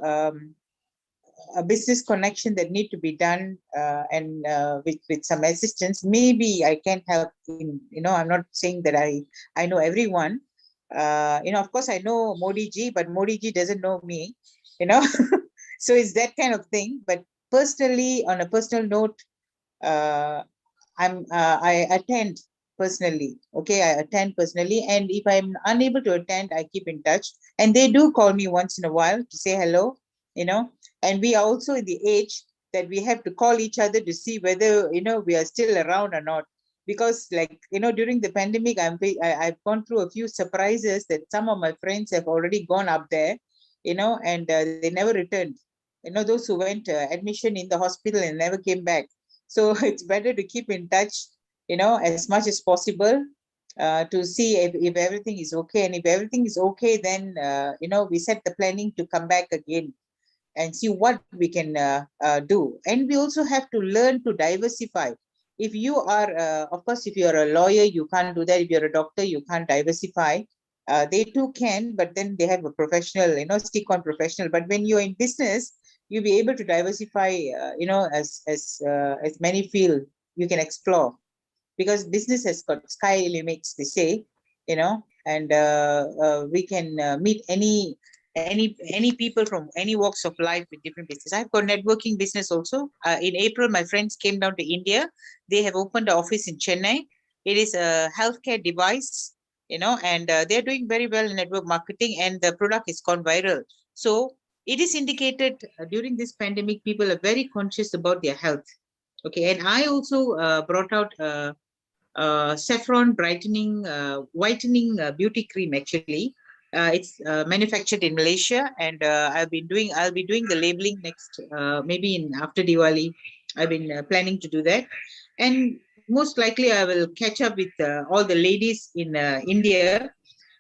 um, a business connection that need to be done, and with some assistance, maybe I can help in, I'm not saying that I know everyone. Of course I know Modi ji, but Modi ji doesn't know me, so it's that kind of thing. But personally, on a personal note, I attend personally. Okay, I attend personally, and if I'm unable to attend, I keep in touch, and they do call me once in a while to say hello, and we are also in the age that we have to call each other to see whether we are still around or not, because like during the pandemic I've gone through a few surprises that some of my friends have already gone up there, and they never returned. Those who went admission in the hospital and never came back. So it's better to keep in touch, as much as possible, to see if everything is okay. And if everything is okay, then, we set the planning to come back again and see what we can do. And we also have to learn to diversify. If you are, of course, if you're a lawyer, you can't do that. If you're a doctor, you can't diversify. They too can, but then they have a professional, stick on professional. But when you're in business, you'll be able to diversify, as many field you can explore, because business has got sky limits, they say, and we can meet any people from any walks of life with different business. I've got networking business also. In April, my friends came down to India. They have opened an office in Chennai. It is a healthcare device, and they're doing very well in network marketing, and the product is gone viral. So it is indicated during this pandemic, people are very conscious about their health. Okay, and I also brought out saffron brightening, whitening beauty cream. Actually, it's manufactured in Malaysia, and I'll be doing the labeling next, maybe in after Diwali. I've been planning to do that, and most likely I will catch up with all the ladies in India,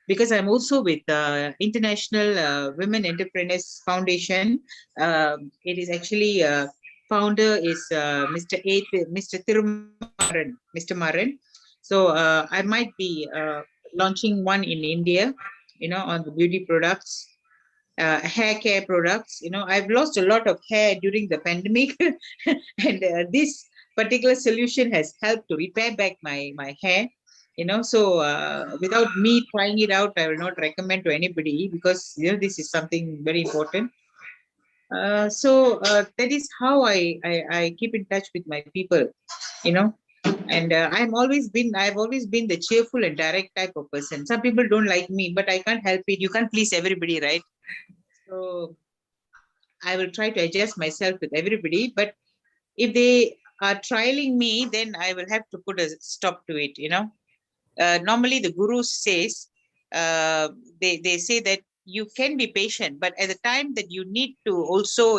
because I'm also with International Women Entrepreneurs Foundation. It is actually founder is Mr. Mr. Maran. So I might be launching one in India, on the beauty products, hair care products. I've lost a lot of hair during the pandemic, and this particular solution has helped to repair back my hair. So without me trying it out, I will not recommend to anybody, because this is something very important. So that is how I keep in touch with my people, and I've always been the cheerful and direct type of person. Some people don't like me, but I can't help it. You can't please everybody, right? So I will try to adjust myself with everybody, but if they are trialing me, then I will have to put a stop to it. Normally the guru says, they say that you can be patient, but at the time that you need to also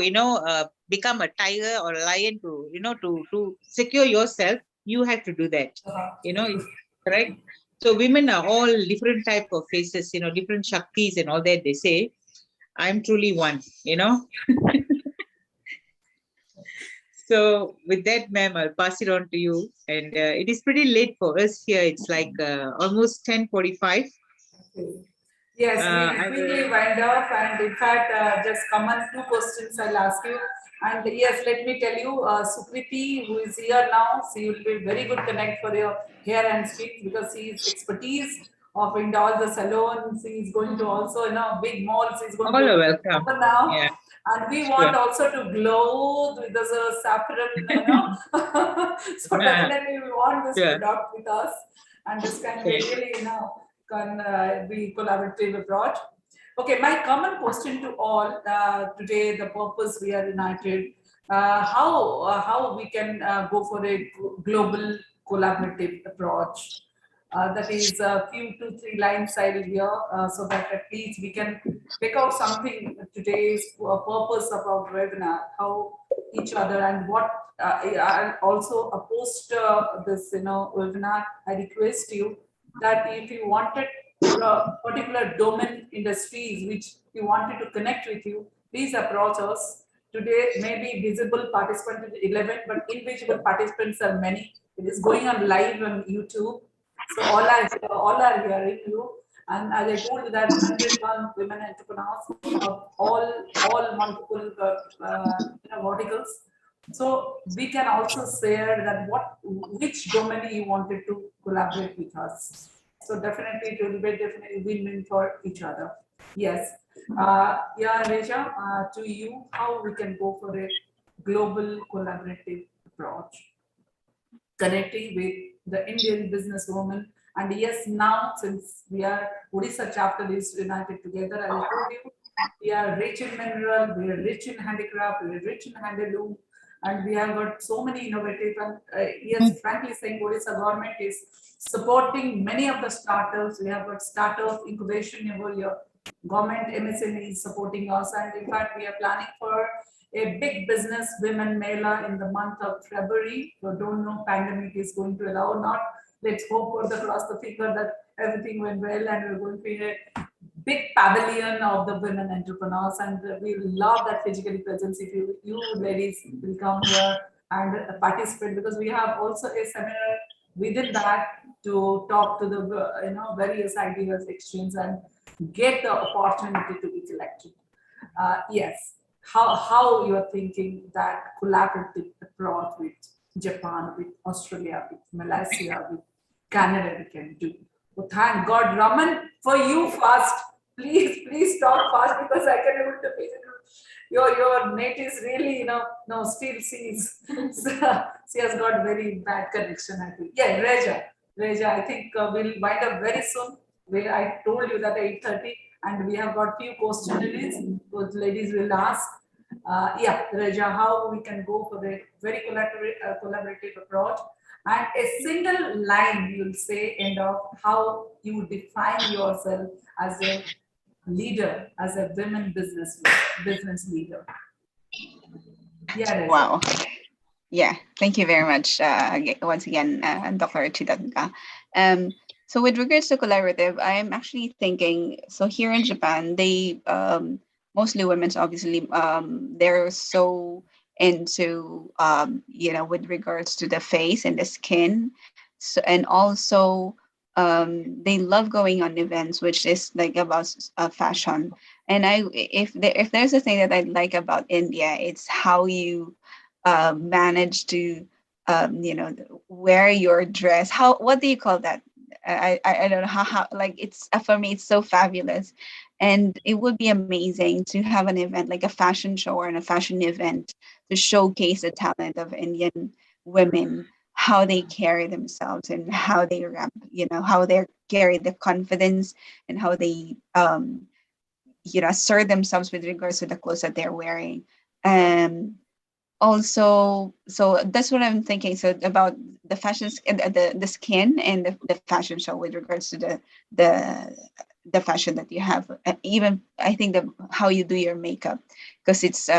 become a tiger or a lion to to secure yourself, you have to do that. Correct. So women are all different type of faces, different shaktis and all that, they say. I'm truly one. So with that, ma'am, I'll pass it on to you. And it is pretty late for us here. It's like almost 10:45. Yes, we I quickly will. wind up, and in fact, just common two questions I'll ask you. And yes, let me tell you, Sukriti, who is here now, she will be very good connect for your hair and skin, because she is expertise of in all the salons. She is going to also, big malls. She's going All to are welcome. open now. Yeah, And we sure. want also to glow with this saffron, so Yeah, definitely we want this sure. product with us, and this can be Okay. really, can be collaborative approach. Okay, my common question to all today, the purpose we are united, how we can go for a global collaborative approach. That is a few 2-3 lines I will here, so that at least we can pick out something today's purpose of our webinar, how each other and what and also a post this webinar, I request you that if you wanted particular domain industries which you wanted to connect with you, please approach us. Today maybe visible participants is 11, but invisible participants are many. It is going on live on YouTube, so all are hearing you. And as I told you that 101 women entrepreneurs of all multiple verticals. So we can also share that which domain you wanted to collaborate with us. So definitely it will be definitely win-win for each other. Yes. Yeah, Reja, to you, how we can go for a global collaborative approach, connecting with the Indian businesswoman. And yes, now since we are Odisha chapter is united together, as I told you, we are rich in mineral, we are rich in handicraft, we are rich in handloom, and we have got so many innovative. And yes, frankly saying, Odisha government is supporting many of the startups. We have got startup incubation over here. Government MSME is supporting us, and in fact, we are planning for a big business women mela in the month of February. So don't know pandemic is going to allow or not. Let's hope for the cross the finger that everything went well, and we're going to be a big pavilion of the women entrepreneurs, and we love that physically presence. If you ladies will come here and participate, because we have also a seminar within that to talk to the various ideas exchange and get the opportunity to be collected. Yes, how you are thinking that collaborative approach with Japan, with Australia, with Malaysia, with Canada we can do. Oh, thank God, Raman, for you first. Please talk fast, because I can able to visit your net is really, no, still sees. So, she has got very bad connection, I think. Yeah, Reja, I think we'll wind up very soon. I told you that 8:30, and we have got few questionnaires those ladies will ask. Yeah, Reja, how we can go for the very collaborative approach, and a single line you'll say end of how you define yourself as a leader, as a women business leader. Yeah, Reja. Wow. Yeah, thank you very much once again, Dr. Chidaka. So with regards to collaborative, I'm actually thinking, so here in Japan, they mostly women's obviously they're so into with regards to the face and the skin. So and also they love going on events which is like about fashion. And if there's a thing that I like about India, it's how you manage to wear your dress. What do you call that? I don't know how like it's for me it's so fabulous. And it would be amazing to have an event like a fashion show or a fashion event to showcase the talent of Indian women, how they carry themselves and how they ramp, how they carry the confidence and how they assert themselves with regards to the clothes that they're wearing. Also, so that's what I'm thinking. So about the the skin and the fashion show with regards to the the fashion that you have. Even I think the how you do your makeup, because it's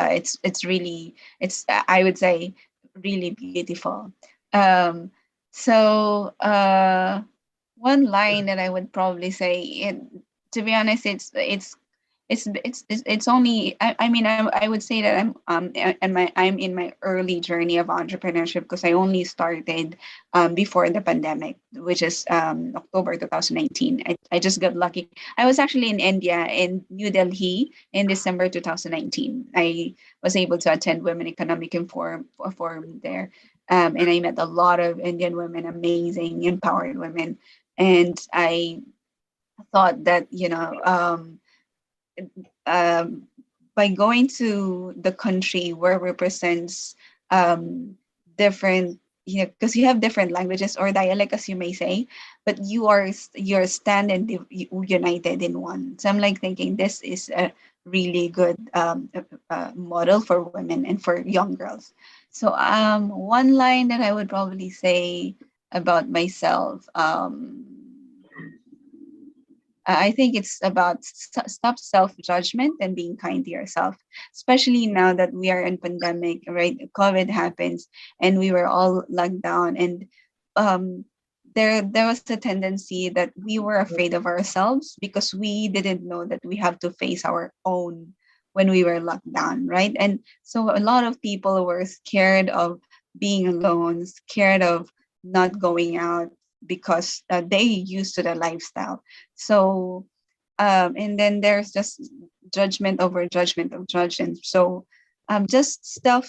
really I would say really beautiful. Um, so one line that I would probably say, to be honest, it's only I mean I would say that I'm in my early journey of entrepreneurship, because I only started before the pandemic, which is October 2019. I just got lucky. I was actually in India, in New Delhi, in December 2019. I was able to attend Women Economic Forum there, and I met a lot of Indian women, amazing empowered women. And I thought that um, by going to the country where represents different, because you have different languages or dialect, as you may say, but you're stand and united in one. So I'm like thinking this is a really good model for women and for young girls. So one line that I would probably say about myself. I think it's about stop self-judgment and being kind to yourself, especially now that we are in pandemic, right? COVID happens and we were all locked down, and um, there was a tendency that we were afraid of ourselves because we didn't know that we have to face our own when we were locked down, right? And so a lot of people were scared of being alone, scared of not going out because they used to the lifestyle. So and then there's just judgment over judgment of judgment. So just stop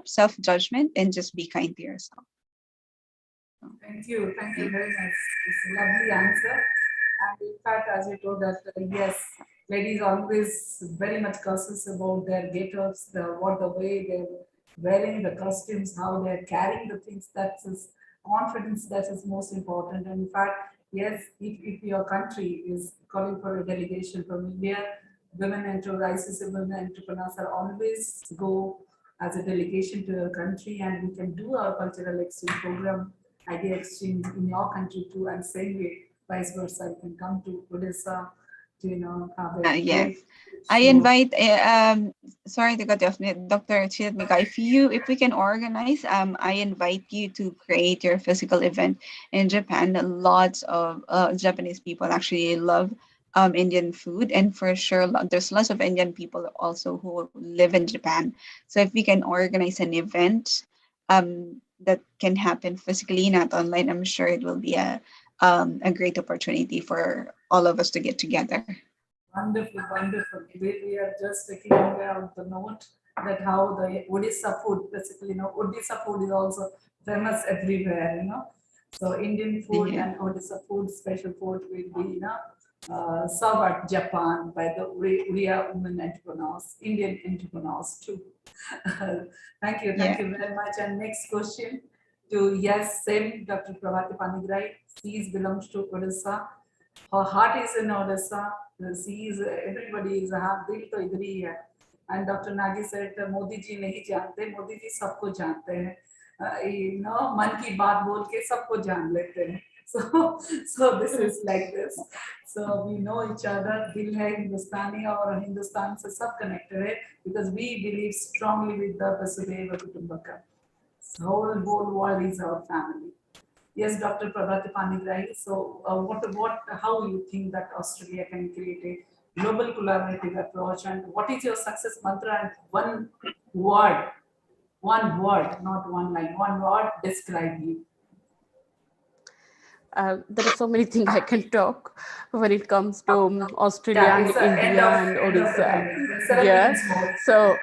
self judgment and just be kind to yourself. Thank you very much. It's a lovely answer. And in fact, as you told that, yes, ladies always very much cautious about their get-ups, the way they're wearing the costumes, how they're carrying the things. That's confidence that is most important. And in fact, yes, if your country is calling for a delegation from India, women enterprises, women entrepreneurs are always go as a delegation to your country, and we can do our cultural exchange program, idea exchange in your country too, and same way, vice versa, you can come to Odisha to, have a Yes. great I show. invite sorry to cut you off, Dr. Chidmika. If we can organize, I invite you to create your physical event in Japan. Lots of Japanese people actually love Indian food, and for sure there's lots of Indian people also who live in Japan. So if we can organize an event that can happen physically, not online, I'm sure it will be a great opportunity for all of us to get together. Wonderful, wonderful. We are just taking out the note that how the Odisha food, basically, Odisha food is also famous everywhere, So Indian food Yeah. and Odisha food, special food will be, served at Japan by the Uriya women entrepreneurs, Indian entrepreneurs too. Thank you Yeah. very much. And next question to, yes, same Dr. Pravati Panigrai. She belongs to Odisha. Her heart is in Odisha. She is, everybody is dil to idhar hi hai. And Dr. Nagi said, Modi ji nahi jante, Modi ji sabko jante hain. मन की बात बोल के सबको जान लेते हैं. So this is like this. So we know each other. दिल है हिंदुस्तानी और हिंदुस्तान से सब connected है, because we believe strongly with the Vasudhaiva Kutumbakam. Whole world is our family. Yes, Dr. Prabhati Panigrai. So, how you think that Australia can create a global collaborative approach, and what is your success mantra? And word, one word, not one line, one word describe you. There are so many things I can talk when it comes to Australia and It's the India and end of the Odisha. time. 7 minutes Yeah. more. So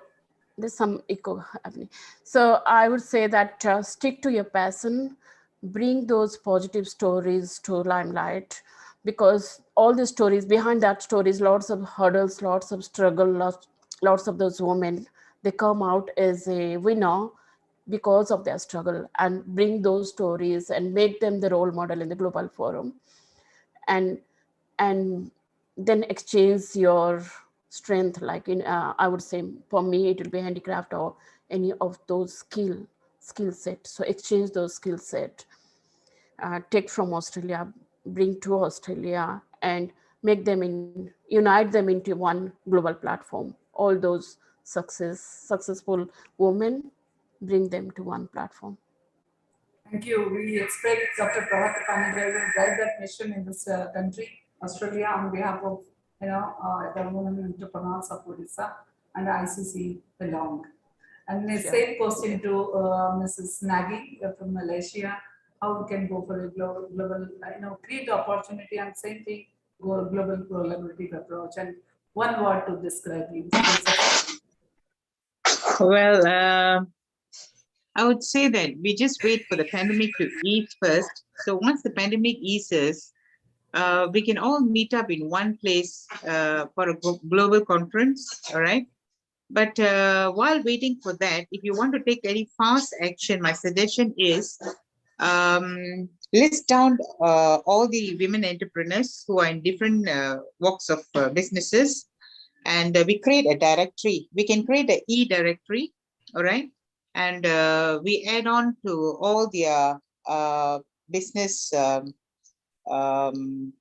there's some echo happening. So I would say that stick to your passion, bring those positive stories to limelight, because all the stories behind that stories, lots of hurdles, lots of struggle, lots of those women, they come out as a winner because of their struggle, and bring those stories and make them the role model in the global forum, and and then exchange your strength, like in I would say for me it will be handicraft or any of those skill set. So exchange those skill set, take from Australia, bring to Australia, and make them unite them into one global platform. All those successful women, bring them to one platform. Thank you. We expect Dr. Prabhati Panigrai will drive that mission in this country, Australia, on behalf of the women entrepreneurs of Odisha and ICC along. And the Sure. same question to Mrs. Nagy from Malaysia. How we can go for a global, create opportunity, and same thing, go global collaborative approach. And one word to describe you. Well, I would say that we just wait for the pandemic to ease first. So once the pandemic eases, we can all meet up in one place for a global conference, all right? But while waiting for that, if you want to take any fast action, my suggestion is list down all the women entrepreneurs who are in different walks of businesses, and we create a directory. We can create an e-directory, all right? And we add on to all their business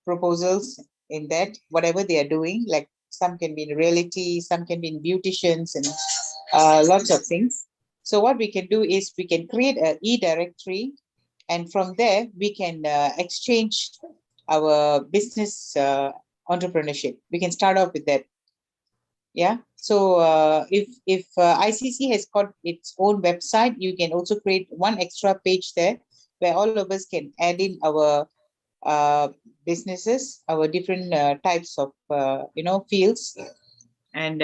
proposals in that, whatever they are doing, like some can be in reality, some can be in beauticians, and lots of things. So what we can do is we can create an e-directory, and from there we can exchange our business entrepreneurship. We can start off with that. Yeah. So if ICC has got its own website, you can also create one extra page there where all of us can add in our businesses, our different types of fields, and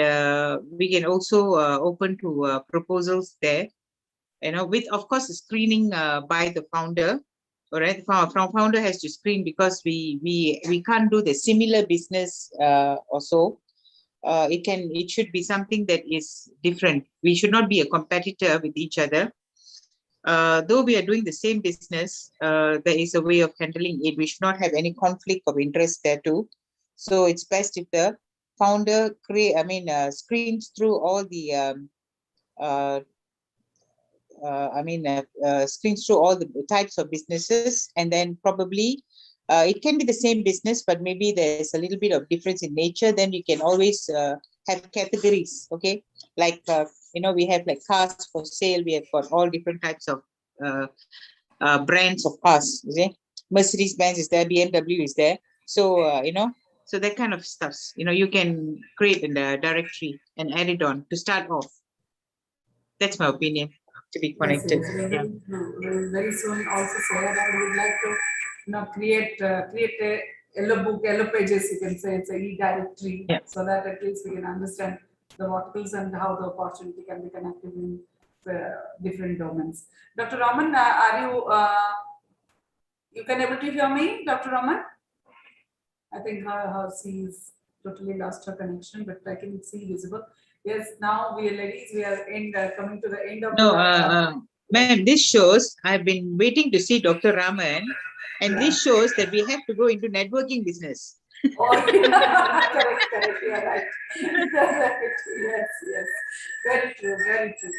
we can also open to proposals there. With of course a screening by the founder. All right, founder has to screen, because we can't do the similar business or so. It should be something that is different. We should not be a competitor with each other. though we are doing the same business, there is a way of handling it. We should not have any conflict of interest there too. So it's best if the founder screens through all the uh, screens through all the types of businesses, and then probably it can be the same business, but maybe there's a little bit of difference in nature. Then you can always have categories, okay? Like, we have like cars for sale. We have got all different types of uh, brands of cars, you see? Mercedes-Benz is there, BMW is there. So, so that kind of stuff, you can create in the directory and add it on to start off. That's my opinion, to be connected. Yes, yes, very soon also say that I would like to create a yellow book, yellow pages, you can say it's a e-directory, so that at least we can understand the verticals and how the opportunity can be connected in different domains. Dr. Raman, you can able to hear me, Dr. Raman? I think she's totally lost her connection, but I can see visible. Yes, now we are ladies, we are coming to the end of ma'am, this shows I've been waiting to see Dr. Raman, and this shows that we have to go into networking business. Oh, yeah. correct, you are right. Yes, very true, very true.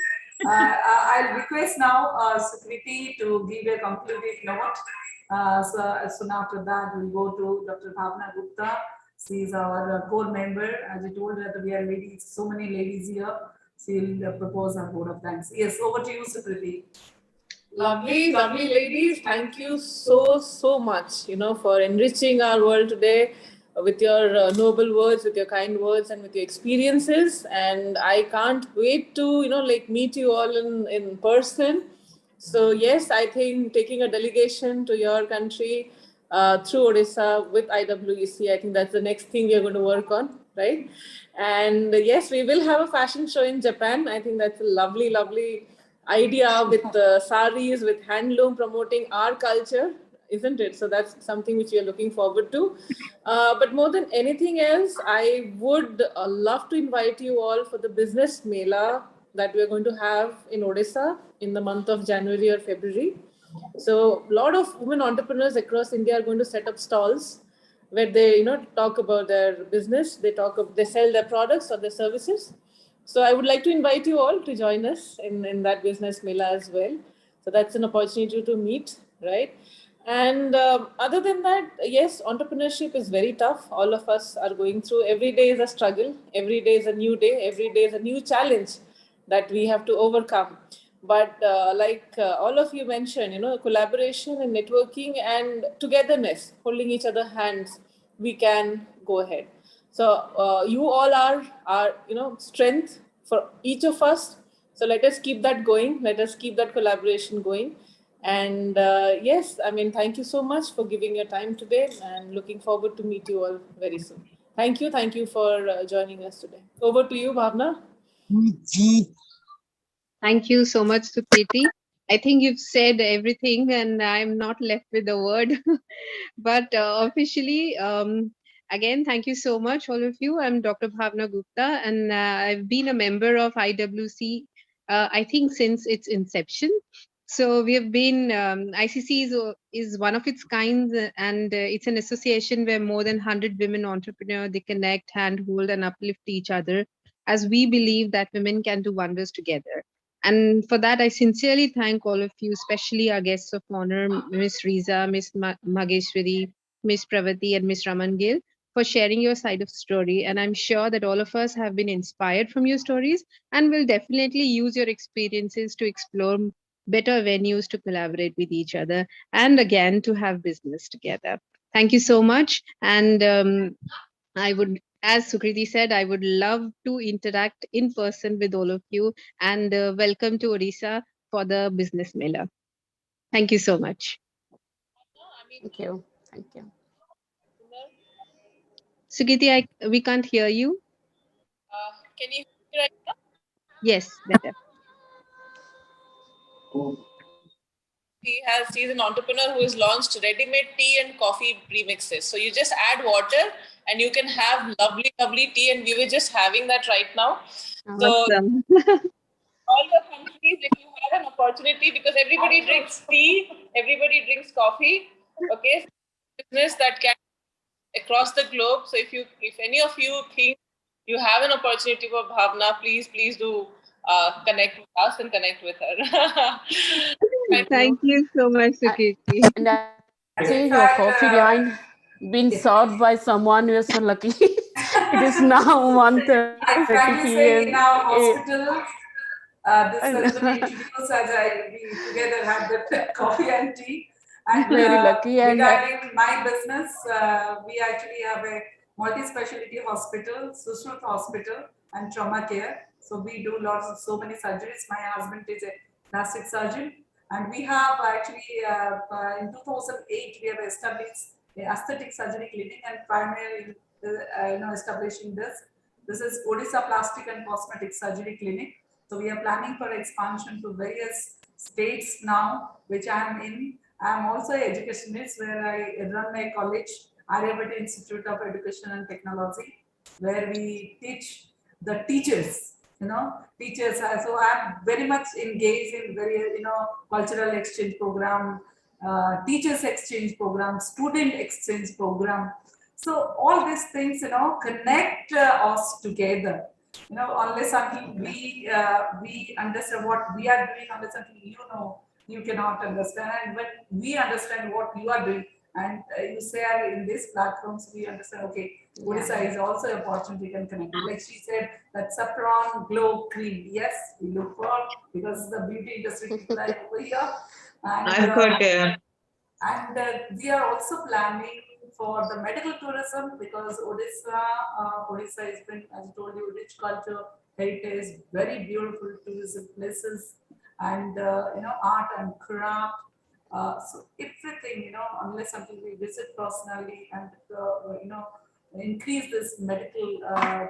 I'll request now Sukriti to give a concluding note. So soon after that, we'll go to Dr. Bhavna Gupta. She is our core member. As I told her, that we are ladies, so many ladies here. She'll propose her vote of thanks. Yes, over to you, Sukriti. Lovely, lovely ladies. Thank you so much, for enriching our world today with your noble words, with your kind words, and with your experiences. And I can't wait to, meet you all in person. So yes, I think taking a delegation to your country through Odisha with IWEC, I think that's the next thing we are going to work on, right? And yes, we will have a fashion show in Japan. I think that's a lovely, lovely idea with saris, with handloom, promoting our culture, isn't it? So that's something which we are looking forward to. But more than anything else, I would love to invite you all for the business mela that we are going to have in Odisha in the month of January or February. So a lot of women entrepreneurs across India are going to set up stalls where they, talk about their business, they sell their products or their services. So I would like to invite you all to join us in that business mela as well. So that's an opportunity to meet, right? And other than that, yes, entrepreneurship is very tough. All of us are going through. Every day is a struggle. Every day is a new day. Every day is a new challenge that we have to overcome. But all of you mentioned, collaboration and networking and togetherness, holding each other hands, we can go ahead. So you all are strength for each of us. So let us keep that going. Let us keep that collaboration going. And yes, I mean, thank you so much for giving your time today, and looking forward to meet you all very soon. Thank you for joining us today. Over to you, Bhavna. Thank you so much, Sukriti. I think you've said everything, and I'm not left with a word. But officially, again, thank you so much, all of you. I'm Dr. Bhavna Gupta, and I've been a member of IWC, I think, since its inception. So we have been, ICC is one of its kinds, and it's an association where more than 100 women entrepreneurs, they connect, handhold, and uplift each other, as we believe that women can do wonders together. And for that, I sincerely thank all of you, especially our guests of honor, Ms. Riza, Ms. Mageshwari, Ms. Pravati, and Ms. Raman Gill, for sharing your side of the story. And I'm sure that all of us have been inspired from your stories and will definitely use your experiences to explore better venues to collaborate with each other and again to have business together. Thank you so much. And I would, as Sukriti said, I would love to interact in person with all of you, and welcome to Odisha for the business mela. Thank you so much. Thank you. Thank you. Sukriti, we can't hear you. Can you hear me right now? Yes, better. She's an entrepreneur who has launched ready-made tea and coffee premixes. So you just add water and you can have lovely, lovely tea. And we were just having that right now. Awesome. all the countries, if you have an opportunity, because everybody drinks tea, everybody drinks coffee. Okay, so business that can across the globe. So if any of you think you have an opportunity for Bhavna, please do connect with us and connect with her. Thank you so much, Sukirti. And I And see in your fact, coffee behind been served by someone. You're so lucky. It is now 1:30 I'm frankly p.m. saying in our hospital, this I has been know. introduced as we together had the coffee and tea. And Very lucky. And regarding my business, we actually have a multi-specialty hospital, Sushrut Hospital and trauma care. So we do so many surgeries. My husband is a plastic surgeon. And we have actually, in 2008, we have established a aesthetic surgery clinic and primarily, establishing this. This is Odisha Plastic and Cosmetic Surgery Clinic. So we are planning for expansion to various states now, which I am in. I am also an educationist where I run a college, Aryabhata Institute of Education and Technology, where we teach the teachers, teachers. So I'm very much engaged in very, cultural exchange program, teachers exchange program, student exchange program. So all these things, connect us together. Unless until we understand what we are doing, unless until you cannot understand. And when we understand what you are doing, and you say in these platforms, we understand. Okay, Odisha is also an opportunity can connect. Like she said, that saffron glow cream. Yes, we look for because the beauty industry people are over here. And, I've got. we are also planning for the medical tourism because Odisha has been, as I told you, rich culture, heritage, very beautiful tourism places, and art and craft. So everything, unless until we visit personally and increase this medical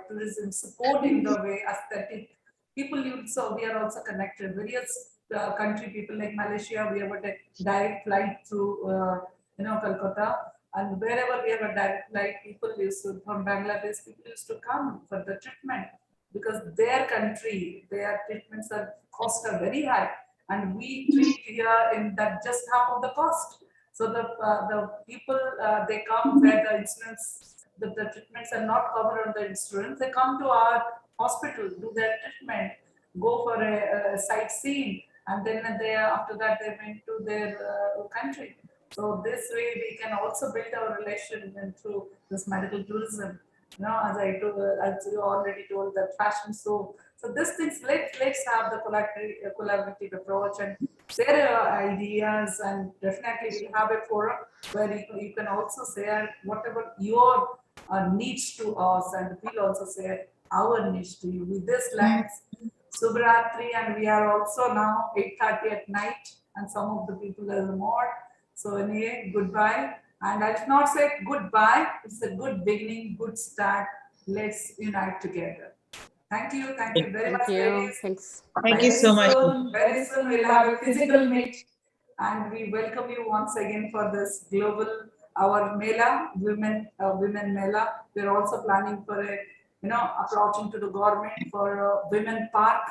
tourism, support in the way aesthetic people. So we are also connected. Various country people like Malaysia, we have a direct flight through Calcutta, and wherever we have a direct flight, people used to from Bangladesh, people used to come for the treatment because their country, their treatments are cost are very high, and we treat here in that just half of the cost. So the people they come where the insurance, the treatments are not covered on the insurance. They come to our hospital, do their treatment, go for a sightseeing, and then after that they went to their country. So this way we can also build our relation and through this medical tourism. As I told, as you already told, that fashion show. So these things, let's have the collaborative approach and share ideas, and definitely we'll have a forum where you can also share whatever your needs to us, and we'll also share our needs to you. With this lens, Subratri, and we are also now 8:30 at night, and some of the people are more. So anyway, goodbye. And I should not say goodbye. It's a good beginning, good start. Let's unite together. Thank you very much, ladies. Thanks. Thank you so much. Very soon we'll have a physical meet, and we welcome you once again for this global our Mela women Mela. We're also planning for a approaching to the government for a women park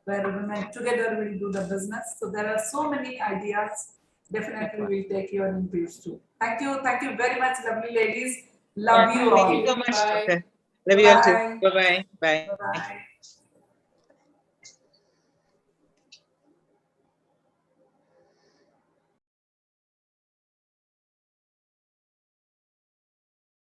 where women together will do the business. So there are so many ideas. Definitely we'll take your inputs too. Thank you very much, lovely ladies. Love you all. Thank you so much, Bye. doctor. Love you all too. Bye-bye. Bye. Bye.